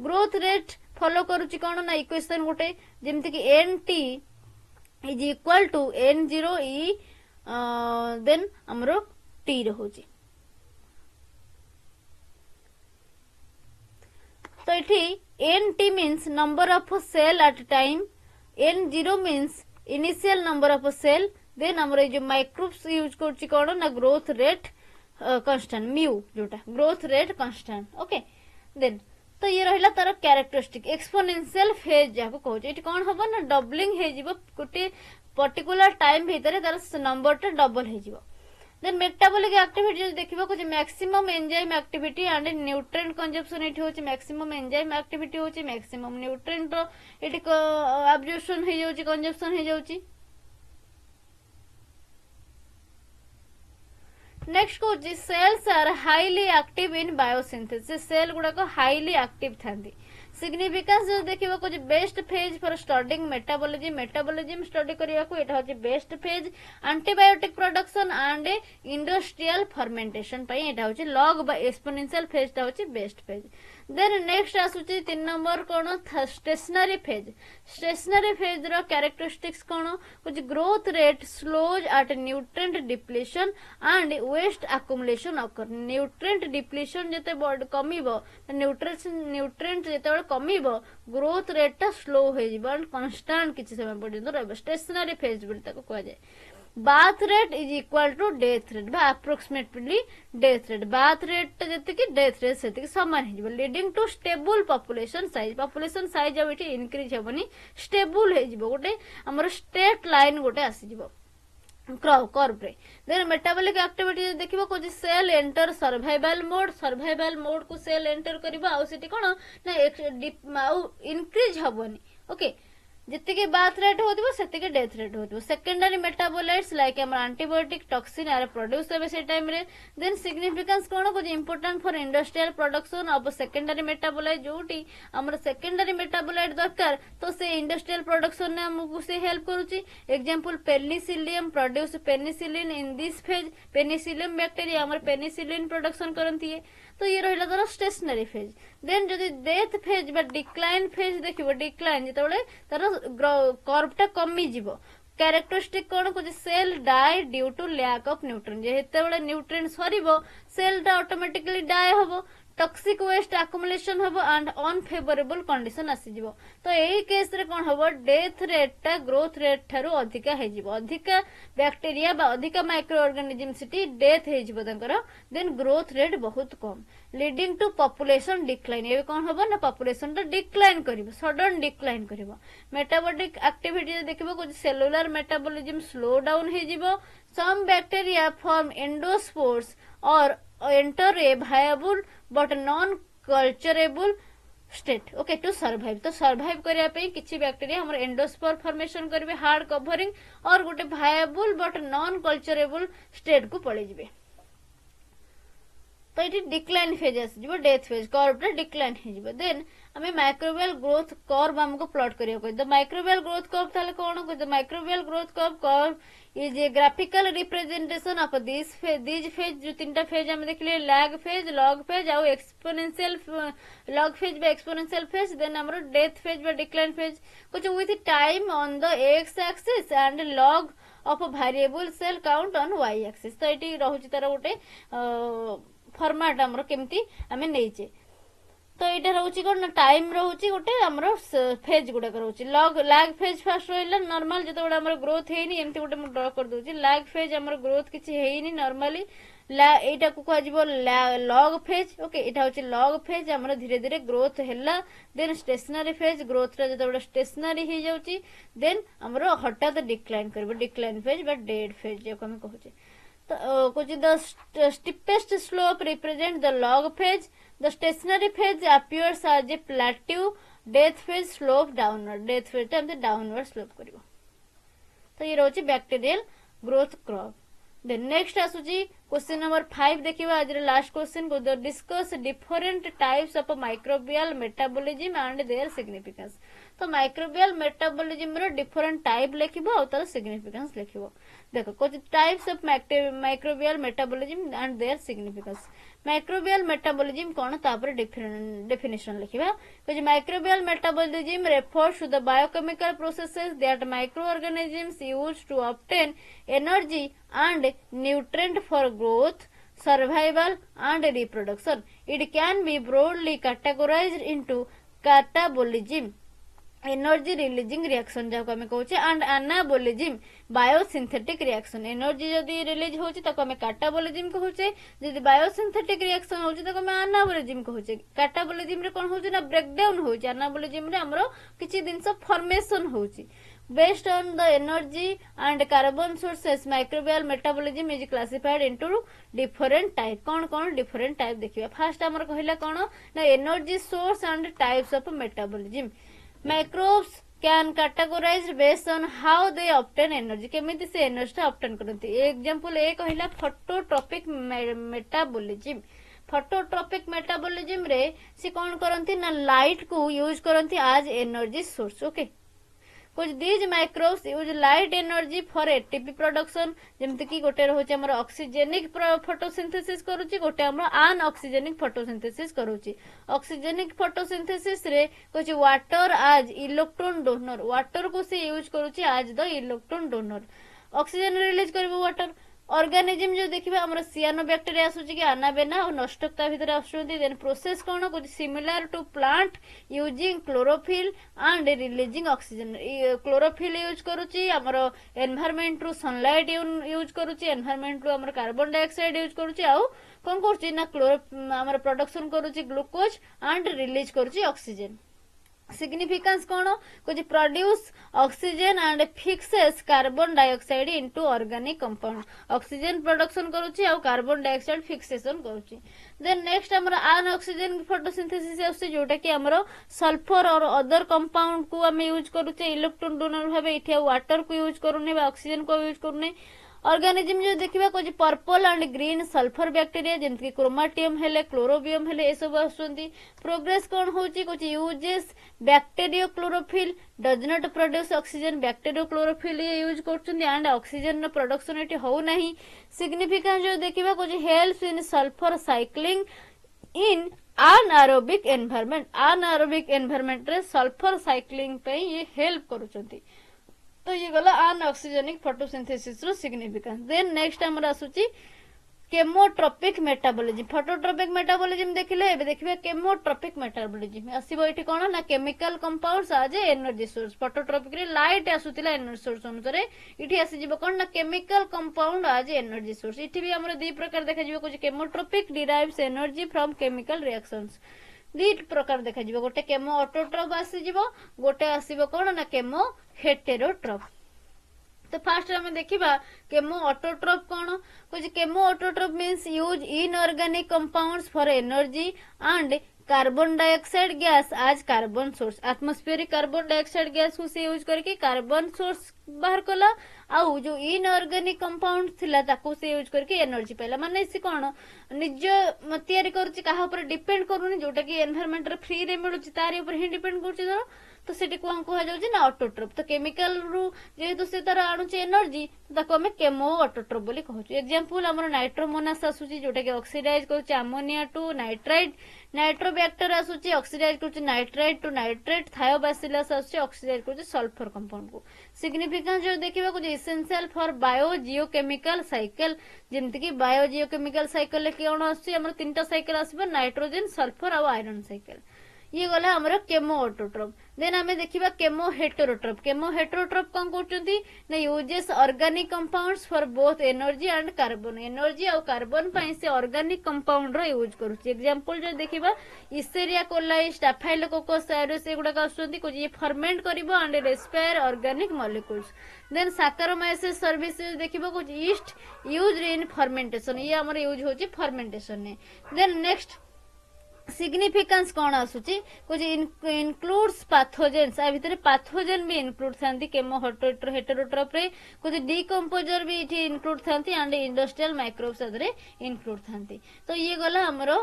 [SPEAKER 1] ग्रोथ रेट फॉलो करूची कोन ना इक्वेशन गोटे जेमति कि nt is equal to n0 e देन हमरो टी रहुची तो इठी nt means number of cell at time n0 means initial number of cell then हमरो जो माइक्रोब्स यूज करची कोन ना ग्रोथ रेट कांस्टेंट म्यू जोटा growth rate constant okay then तो ये रहिला तार कैरेक्टरिस्टिक एक्सपोनेंशियल फेज जाको कहू इठी कोन हबो ना डबलिंग हे जिवो गोटे पर्टिकुलर टाइम भीतर तार नंबर टा डबल हे जिवो देन मेटाबॉलिक एक्टिविटी देखिबा कुछ maximum enzyme activity and nutrient consumption एठी होची मैक्सिमम एंजाइम एक्टिविटी होची मैक्सिमम न्यूट्रिएंट रो एठी एब्जॉर्प्शन हे जाउची कंजम्पशन हे जाउची नेक्स्ट को cells are highly active in biosynthesis cell गुडा को हाईली एक्टिव थांदी सिग्निफिकेंस जो देखिबा कुछ best phase for studying metabolism study करिया को एटा होची best phase antibiotic production and industrial fermentation पई एटा होची लॉग बा एक्सपोनेंशियल फेज ता होची बेस्ट फेज देन नेक्स्ट आसुची 3 नंबर कोन स्टेशनरी फेज रो कैरेक्टरिस्टिक्स कोन कुछ growth rate slows at nutrient depletion and waste accumulation occur nutrient depletion जते कमिबो न्यूट्रिएंट जते कमिबो ग्रोथ रेट ता स्लो हो जिवो एंड कांस्टेंट किछि समय पर्यंत रहबो स्टेशनरी फेज बोली ताको कहै जाय birth rate is equal to death rate बा approximately death rate birth rate जते कि डेथ रेट सेते समान हे जिवो leading to stable population size अब इठी इंक्रीज हेबनी स्टेबल हे जिवो गोटे हमर स्ट्रेट लाइन गोटे आसी जिवो कर्व रे देन मेटाबॉलिक एक्टिविटी देखिबो को सेल एंटर सर्वाइवल मोड को सेल एंटर करबो आ सिटी कोन ना इंक्रीज हबनी ओके जितके के बाथ रेट होतिबो सेते के डेथ रेट होतिबो सेकेंडरी मेटाबोलाइट्स लाइक हमर एंटीबायोटिक टॉक्सिन आर प्रोड्यूस होबे से टाइम रे देन सिग्निफिकेंस कोन को important for industrial production of secondary metabolite जोटी हमर सेकेंडरी मेटाबोलाइट दरकार तो से इंडस्ट्रियल प्रोडक्शन ने हमकु से हेल्प करूची example penicillium produce penicillin in this phase penicillium bacteria हमर पेनिसिलिन प्रोडक्शन करंती है तो ये रहिला तार स्टेशनरी फेज देन जदि डेथ फेज बा डिक्लाइन फेज देखिबो डिक्लाइन जेतबेले तार कर्व टा कमी जिवो कैरेक्टरिस्टिक कोन कुछ cell die due to lack of nutrient जेतेबेले न्यूट्रिएंट सरीबो सेल टा ऑटोमेटिकली डाई हबो टॉक्सिक वेस्ट अक्युमुलेशन हबो एंड अनफेवरेबल कंडीशन आसी जिवो तो एही केस रे कोन हबो डेथ रेट टा ग्रोथ रेट थारु अधिका हे जिवो अधिका बैक्टीरिया बा अधिका माइक्रो ऑर्गेनिज्म सिटी डेथ हे जिवो तंकर देन ग्रोथ रेट बहुत कम लीडिंग टू पॉपुलेशन डिक्लाइन ए कोन हबो ना पॉपुलेशन टा डिक्लाइन करिवो सडन डिक्लाइन करिवो मेटाबॉलिक एक्टिविटी देखिबो कुछ सेलुलर मेटाबॉलिज्म स्लो डाउन हे जिवो सम बैक्टीरिया फॉर्म एंडोस्पोर्स और enter a viable but non culturable state okay to survive तो सर्वाइव करिया पे किछि बैक्टीरिया हमर एंडोस्पोर फॉर्मेशन करबे हार्ड कवरिंग और गोटे viable but non culturable state को पळे जिवे तो ये डिक्लाइन फेज आसीजिवो डेथ फेज कर्व डिक्लाइन हो देन आम माइक्रोबियल ग्रोथ कर्व आमको प्लॉट करियो द माइक्रोबियल ग्रोथ कर्व ताले कोन the microbial growth curve is a graphical representation of this phase जो तीनटा फेज हम देखले लैग फेज लॉग फेज और एक्सपोनेंशियल लॉग फेज बा एक्सपोनेंशियल फेज देन हमरो डेथ फेज बा डिक्लाइन फेज कुछ with time on the X axis and log of variable cell count on Y axis तो ये रहुची तार गोटे फॉर्मेट हमरो केमती आमे नेइचे तो यहाँ रोचे कौन टाइम रोचे गोटे फेज गुड़ाक रोचे लैग फेज फास्ट रहा नॉर्मल जो ग्रोथ है एमती गोटे मुझे ड्र कर दूसरी लैग फेज आम ग्रोथ किसी है नॉर्मली यहाँ को कह लॉग फेज ओके यहाँ हूँ लॉग फेज आम धीरे धीरे ग्रोथ है देन स्टेशनरी फेज ग्रोथ जो स्टेशनरी हो जाऊँगी देन आम हठात डिक्लाइन कर डिक्लाइन फेज बा डेड फेज जो आम कहूँ कुछ the steepest slope represent the log phase the stationary phase appears as a plateau death phase slope downward death phase downward slope करिवो तो ये रोची bacterial growth curve then next आसुची क्वेश्चन नंबर 5 देखिबा आज लास्ट क्वेश्चन को discuss different types of microbial metabolism and their significance तो microbial metabolism रो डिफरेंट टाइप लिखिबो और तार सिग्निफिकेंस लिखिबो देखो कुछ types of microbial metabolism and their significance microbial metabolism कोन तापर डेफिनेशन लिखिबा कुछ microbial metabolism refers to the biochemical processes that microorganisms use to obtain energy and nutrient for growth, survival and reproduction. It can be broadly categorized into catabolism, energy releasing reaction जाको हमें कहूचे and anabolism, biosynthetic reaction. Energy जदि release होची ताको हमें catabolism कहूचे जदि biosynthetic reaction होची ताको हमें anabolism कहूचे. Catabolism रे कोन होची ना ब्रेकडाउन होची anabolism रे हमरो किछि दिनस फॉर्मेशन होची. Based on the energy and carbon sources, microbial metabolism is classified into different type. कौन different type देखिए. First हमर कहिला कौन ना energy source and types of metabolism. Microbes can categorize based on how they obtain energy. केमिति से energy obtain करती. Example ए कहिला phototropic metabolism. Phototropic metabolism रे से कौन करती ना light को use करती as energy source. Okay. कुछ these microbes use light energy for ATP production जेमति कि गोटे रहउची हमर ऑक्सीजेनिक फोटोसिंथेसिस करूची गोटे हमर अन ऑक्सीजेनिक फोटोसिंथेसिस करूची ऑक्सीजेनिक फोटोसिंथेसिस रे कुछ वाटर आज इलेक्ट्रॉन डोनर वाटर को से यूज करूची आज the electron donor oxygen release करबो वाटर ऑर्गेनिज्म जो देखिबा हमर सियानोबैक्टीरिया आसुची कि अनाबेना और नष्टकता भितर आसुची देन प्रोसेस कोन कुछ similar to plant using chlorophyll and releasing oxygen chlorophyll use करूची हमर एनवायरनमेंट रु सनलाइट यूज करूची एनवायरनमेंट रु हमर कार्बन डाइऑक्साइड यूज करूची आ कोन करूची ना हमर प्रोडक्शन करूची ग्लूकोज एंड रिलीज करूची ऑक्सीजन सिग्निफिकेंस कौन कुछ produce oxygen and fixes carbon dioxide into organic compound oxygen production करूची और कार्बन डाइऑक्साइड फिक्सेशन करूची देन नेक्स्ट हमर अन ऑक्सीजन फोटोसिंथेसिस आसे जोटा कि हमर सल्फर और अदर कंपाउंड को हम यूज करूचे इलेक्ट्रॉन डोनर भाबे इठे वाटर को यूज करूने बा ऑक्सीजन को यूज करूने ऑर्गेनिज्म जो देखिबा कुछ purple and green sulphur bacteria जेंति क्रोमाटियम हेले क्लोरोबियम हेले ए सब आसुंती प्रोग्रेस कोन होची कुछ uses bacteriochlorophyll does not produce oxygen bacteriochlorophyll use करछुंती एंड ऑक्सीजन प्रोडक्शन एटी हो नाही सिग्निफिकेंस जो देखिबा कुछ helps in sulphur cycling in anaerobic environment रे सल्फर साइक्लिंग पे ये हेल्प करूछंती तो ये गला अनऑक्सीजेनिक फोटोसिंथेसिस रो सिग्निफिकेंस देन नेक्स्ट हमर आसुची केमोट्रोपिक मेटाबॉलिज्म फोटोट्रोपिक मेटाबॉलिज्म देखिले एबे देखिबे केमोट्रोपिक मेटाबॉलिज्म आसीबो एठी कोन ना chemical compounds as energy source phototrophic रे लाइट आसुतिला एनर्जी सोर्स अनुसार इठी आसी जिवो कोन ना chemical compound as energy source इठी भी हमर दि प्रकार देखा जिवो कुछ chemotrophic derives energy from chemical reactions दी प्रकार देखा जिवो गोटे केमो ऑटोट्रोप आसी जिवो गोटे आसीबो कोन ना केमो हेटेरोट्रोप तो फास्ट हम देखिबा केमो ऑटोट्रोप कोन कुछ chemoautotroph means use inorganic compounds for energy and carbon dioxide gas as carbon source atmospheric carbon dioxide gas को से यूज करके कार्बन सोर्स बाहर कला आउ जो इनऑर्गेनिक कंपाउंड थिला ताको से यूज करके एनर्जी पाइला माने से कोन निज तयारी करूची काहा ऊपर डिपेंड करूनी जोटा कि एनवायरनमेंट रे फ्री रे मिलुची तारी ऊपर ही डिपेंड करची धर तो सेठी कोन कहा जाउची ना ऑटोट्रोप तो केमिकल रु जेहेतु से तार आणुची एनर्जी ताको हमें केमो ऑटोट्रोप बोली कहूची एग्जांपल हमर नाइट्रोमोनास आसुची जोटा कि ऑक्सीडाइज करूची अमोनिया टू नाइट्राइट नाइट्रोबैक्टर आसुची ऑक्सीडाइज करूची नाइट्राइट टू नाइट्रेट थायोबैसिलस आसुची ऑक्सीडाइज करूची सल्फर कंपाउंड को सिग्निफिकेंस जो देखिबा को essential for biogeochemical cycle जेमति कि बायो जियोकेमिकल साइकिल ले कोन आसुची हमर तीनटा साइकिल आसीबा नाइट्रोजन सल्फर और आयरन साइकिल ये गला हमर केमो ऑटोट्रोप देन हमें देखिबा केमो हेटेरोट्रोप कौन करचंती ना uses organic compounds for both energy and carbon energy और कार्बन पई से ऑर्गेनिक कंपाउंड रो यूज करूची एग्जांपल जो देखिबा इसेरिया कोलाई स्टाफाइलोकोकस आयरस एगुडा आसुचंती को ये फर्मेंट करिवो and respire organic molecules then Saccharomyces cerevisiae देखिबो को ईस्ट यूज्ड इन फर्मेंटेशन ये हमर यूज होची फर्मेंटेशन ने देन नेक्स्ट सिग्निफिकेंस कौन आसुची कुछ इनक्लूड्स पैथोजेन्स आ भितर पैथोजेन भी इनक्लूड थांती केमो हेटेरोट्रोप रे कुछ डिकंपोजर भी इठी इनक्लूड थांती एंड इंडस्ट्रियल माइक्रोब्स अदरे इनक्लूड थांती तो ये गला हमरो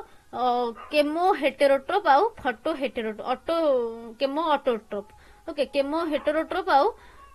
[SPEAKER 1] केमो हेटेरोट्रोप आउ photoheterotroph chemoautotroph okay chemoheterotroph आउ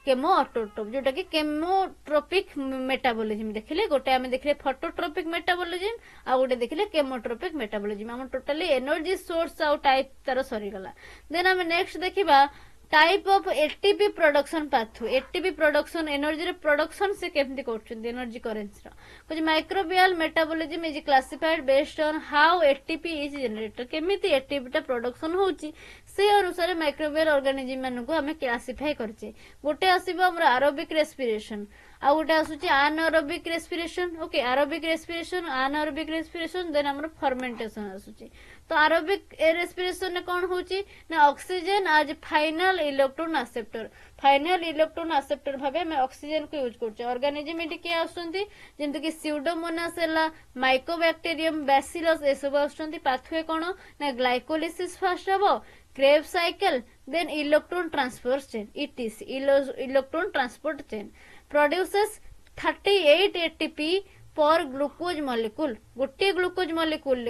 [SPEAKER 1] केमो ऑटोट्रोप जोटा कि केमोट्रोपिक मेटाबॉलिज्म देखिले गोटे आमे देखिले फोटोट्रोपिक मेटाबॉलिज्म आ गोटे देखिले केमोट्रोपिक मेटाबॉलिज्म हम टोटली एनर्जी सोर्स आउ टाइप तार सरी गला देन हम नेक्स्ट देखिबा type of ATP production pathway ATP production energy रे प्रोडक्शन से केमती करछन एनर्जी करेंस रो कुछ microbial metabolism is classified based on how ATP is generated केमिति एटीपी टा प्रोडक्शन होची से अनुसार माइक्रोबियल ऑर्गेनिज्म मानन को हमें क्लासिफाई करछे गोटे आसीबो हमर एरोबिक रेस्पिरेशन आ गोटे आसुची anaerobic respiration okay aerobic respiration anaerobic respiration then हमर फर्मेंटेशन आसुची तो एरोबिक रेस्पिरेशन ने कोन होची ना ऑक्सीजन आज फाइनल इलेक्ट्रॉन एक्सेप्टर भाबे हम ऑक्सीजन को यूज करछे ऑर्गेनिज्म एटी के आसुंती जेंति कि स्यूडोमोनास एला माइकोबैक्टीरियम बैसिलस ए सब आसुंती पाथवे कोन ना ग्लाइकोलिसिस फर्स्ट हबो Krebs cycle then electron transfer chain ETC electron transport chain produces 38 ATP per glucose molecule गोटे ग्लूकोज मॉलिक्यूल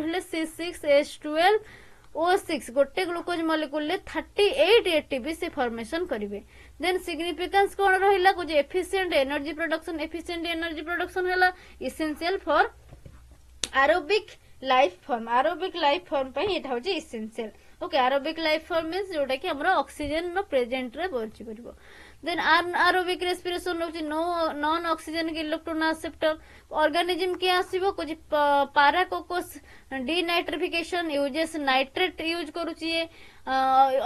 [SPEAKER 1] हेले C6H12O6 गोटे ग्लूकोज मॉलिक्यूल ले 38 एटीपी से फॉर्मेशन करिवे देन सिग्निफिकेंस कोन रहिला कुछ एफिशिएंट एनर्जी प्रोडक्शन हैला essential for aerobic life form पे एटा होची essential okay aerobic life form means जोटा कि हमरा ऑक्सीजन नो प्रेजेंट रे बंची परबो देन अनएरोबिक रेस्पिरेशन होची नॉन ऑक्सीजन के इलेक्ट्रॉन एक्सेप्टर ऑर्गेनिज्म के आसीबो कुछ पैराकोकस डीनाइट्रिफिकेशन यूजेस नाइट्रेट यूज करूची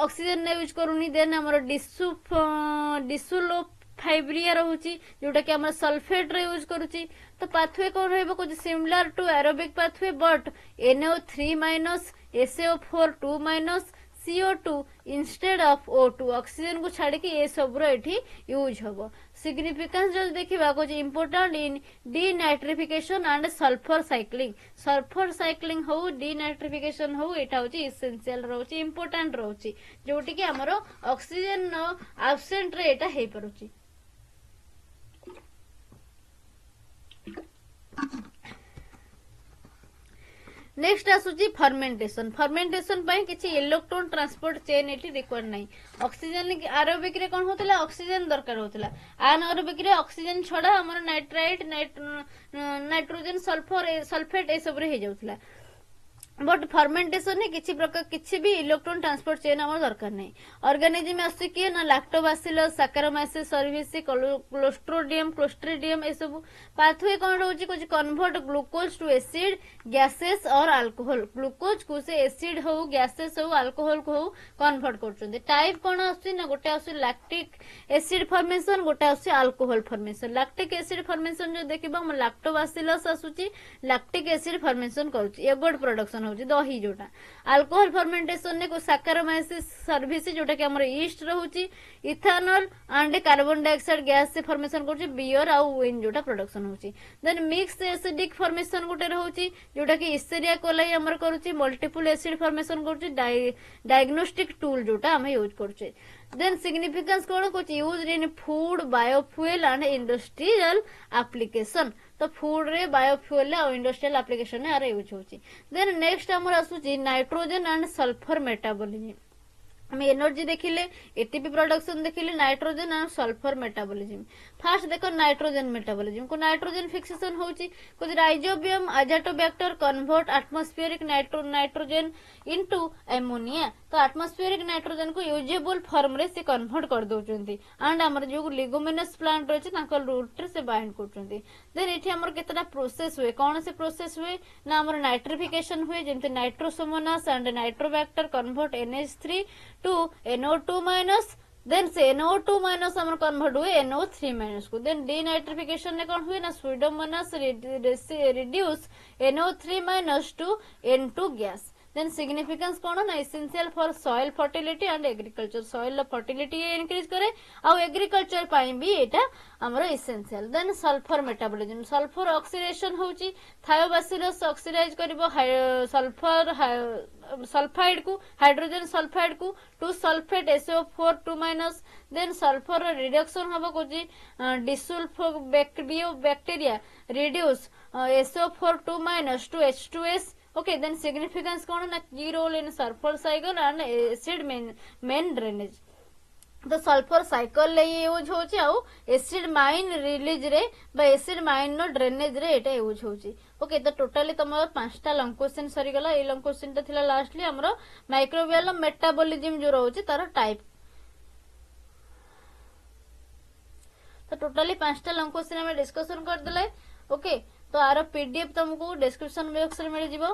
[SPEAKER 1] ऑक्सीजन ने यूज करूनी देन हमर डिसुलो फाइब्रिया रहूची जोटा कि हमर सल्फेट रे यूज करूची तो पाथवे कोन रहबो कुछ similar to aerobic pathway but NO3- SaO4 2- CO2 instead of O2 oxygen को छाड़ के ये सब रो एठी यूज हबो सिग्निफिकेंस जो देखिबा को important in denitrification and sulphur cycling हो डीनाइट्रिफिकेशन हो एटा होची एसेंशियल रहउची इंपोर्टेंट रहउची जोटी कि हमरो ऑक्सीजन एब्सेंट रे एटा हे परुची नेक्स्ट आसुची फर्मेंटेशन पई किछि electron transport chain eighty required नै ऑक्सीजन एरोबिक रे कोन होतला ऑक्सीजन दरकार होतला अनएरोबिक रे ऑक्सीजन छडा हमर नाइट्रोजन सल्फेट ए सब रे हे जाउतला बट फर्मेंटेशन ने किछि प्रकार किछि भी इलेक्ट्रॉन ट्रांसपोर्ट चेन हमर दरकार नै ऑर्गेनिज्म आसी कि ना लैक्टोबैसिलस साकारोमाइसिस सर्विसी क्लोस्ट्रिडियम ए सब पाथवे कोन रहउची कुछ convert glucose to acid gases और अल्कोहल ग्लूकोज को से एसिड हो गैसेस हो अल्कोहल को हो कन्वर्ट करछन टाइप कोन आसी ना गोटे आसी लैक्टिक एसिड फॉर्मेशन गोटे आसी alcohol formation lactic acid formation जो देखिबा हम लैक्टोबैसिलस आसुची लैक्टिक एसिड फॉर्मेशन करूची एगोड प्रोडक्शन होची दही जोटा अल्कोहल फर्मेंटेशन ने को सैक्चारोमाइसिस सर्विस जोटा कि हमर ईस्ट रहउची ethanol and carbon dioxide gas से फॉर्मेशन करची बियर आ वाइन जोटा प्रोडक्शन होची देन मिक्स एसिडिक फॉर्मेशन गोटे रहउची जोटा कि इस्टेरिया कोलाई हमर करूची मल्टीपल एसिड फॉर्मेशन करची डायग्नोस्टिक टूल जोटा हम यूज करचे देन सिग्निफिकेंस कोन कुछ use in food biofuel and industrial application तो फूड रे बायोफ्यूल और इंडस्ट्रियल एप्लीकेशन रे यूज होची देन नेक्स्ट हमर आसुची नाइट्रोजन एंड सल्फर मेटाबॉलिज्म हम एनर्जी देखिले एटीपी प्रोडक्शन देखिले nitrogen and sulphur metabolism first देखो नाइट्रोजन मेटाबॉलिज्म को नाइट्रोजन फिक्सेशन होची कुछ Rhizobium Azotobacter convert atmospheric nitrogen into ammonia तो एटमॉस्फेरिक नाइट्रोजन को यूजेबल फॉर्म रे से कन्वर्ट कर दोचंती एंड हमर जो लिगुमिनस प्लांट रहचे तांको रूट रे से बाइंड करचंती देन एठी हमर केतरा प्रोसेस हुए कोन से प्रोसेस हुए ना हमर नाइट्रिफिकेशन हुए जेमते Nitrosomonas and Nitrobacter convert NH3 to NO2 minus then से NO2 माइनस हमर कन्वर्ट हुए NO3 माइनस को देन डीनाइट्रिफिकेशन ने कौन हुए ना Pseudomonas reduce NO3 minus to N2 gas then significance कौन ना essential for soil fertility and agriculture soil fertility increase करे आ एग्रीकल्चर पाई भी एटा हमर essential then sulphur metabolism sulphur oxidation होची थायोबासिलस ऑक्सीडाइज करबो सल्फर सल्फाइड को हाइड्रोजन सल्फाइड को to sulphate SO4 2 minus then sulphur reduction हबो कोजी Desulfobacteria reduce SO4 2 minus to H2S okay then significance कौन ना की role in sulphur cycle and acid mine drainage तो sulphur cycle ले use होची आ एसिड माइन रिलीज रे बा एसिड माइन नो ड्रेनेज रे एटा यूज होची ओके तो टोटली तमर 5टा लॉन्ग क्वेश्चन सरी गला ए लॉन्ग क्वेश्चन ता थिला लास्टली हमरो माइक्रोबियल मेटाबॉलिज्म जो रहउची तार टाइप तो टोटली 5टा लॉन्ग क्वेश्चन हम डिस्कशन कर देले ओके तो आरो पीडीएफ तुमको डिस्क्रिप्शन बॉक्स रे मिल जिवो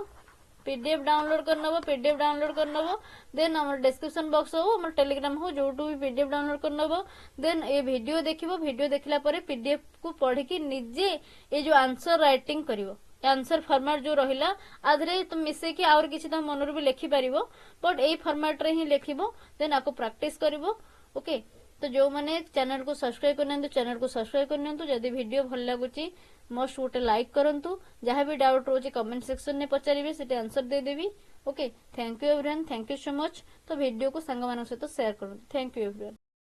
[SPEAKER 1] पीडीएफ डाउनलोड करनबो देन हमर डिस्क्रिप्शन बॉक्स हो हमर टेलीग्राम हो जोटू भी पीडीएफ डाउनलोड करनबो देन ए वीडियो देखिबो वीडियो देखला परे पीडीएफ को पढ़ी कि निजे ए जो आंसर राइटिंग करिवो आंसर फॉर्मेट जो रहिला आधरे तुम मिसे कि और किछि तुम मनर भी लिखि परिबो बट एई फॉर्मेट रे ही लिखिबो देन आको प्रैक्टिस करिवो ओके तो जो माने चैनल को सब्सक्राइब करने तो चैनल को सब्सक्राइब करने तो जदी वीडियो भल लागुची मस्ट गोटे लाइक करंतु जहाँ भी डाउट रोचे कमेंट सेक्शन में पचारिबे सेटे answer they Devi okay thank you everyone thank you so much तो वीडियो को संग मान सहित शेयर करंतु थैंक यू एवरीवन।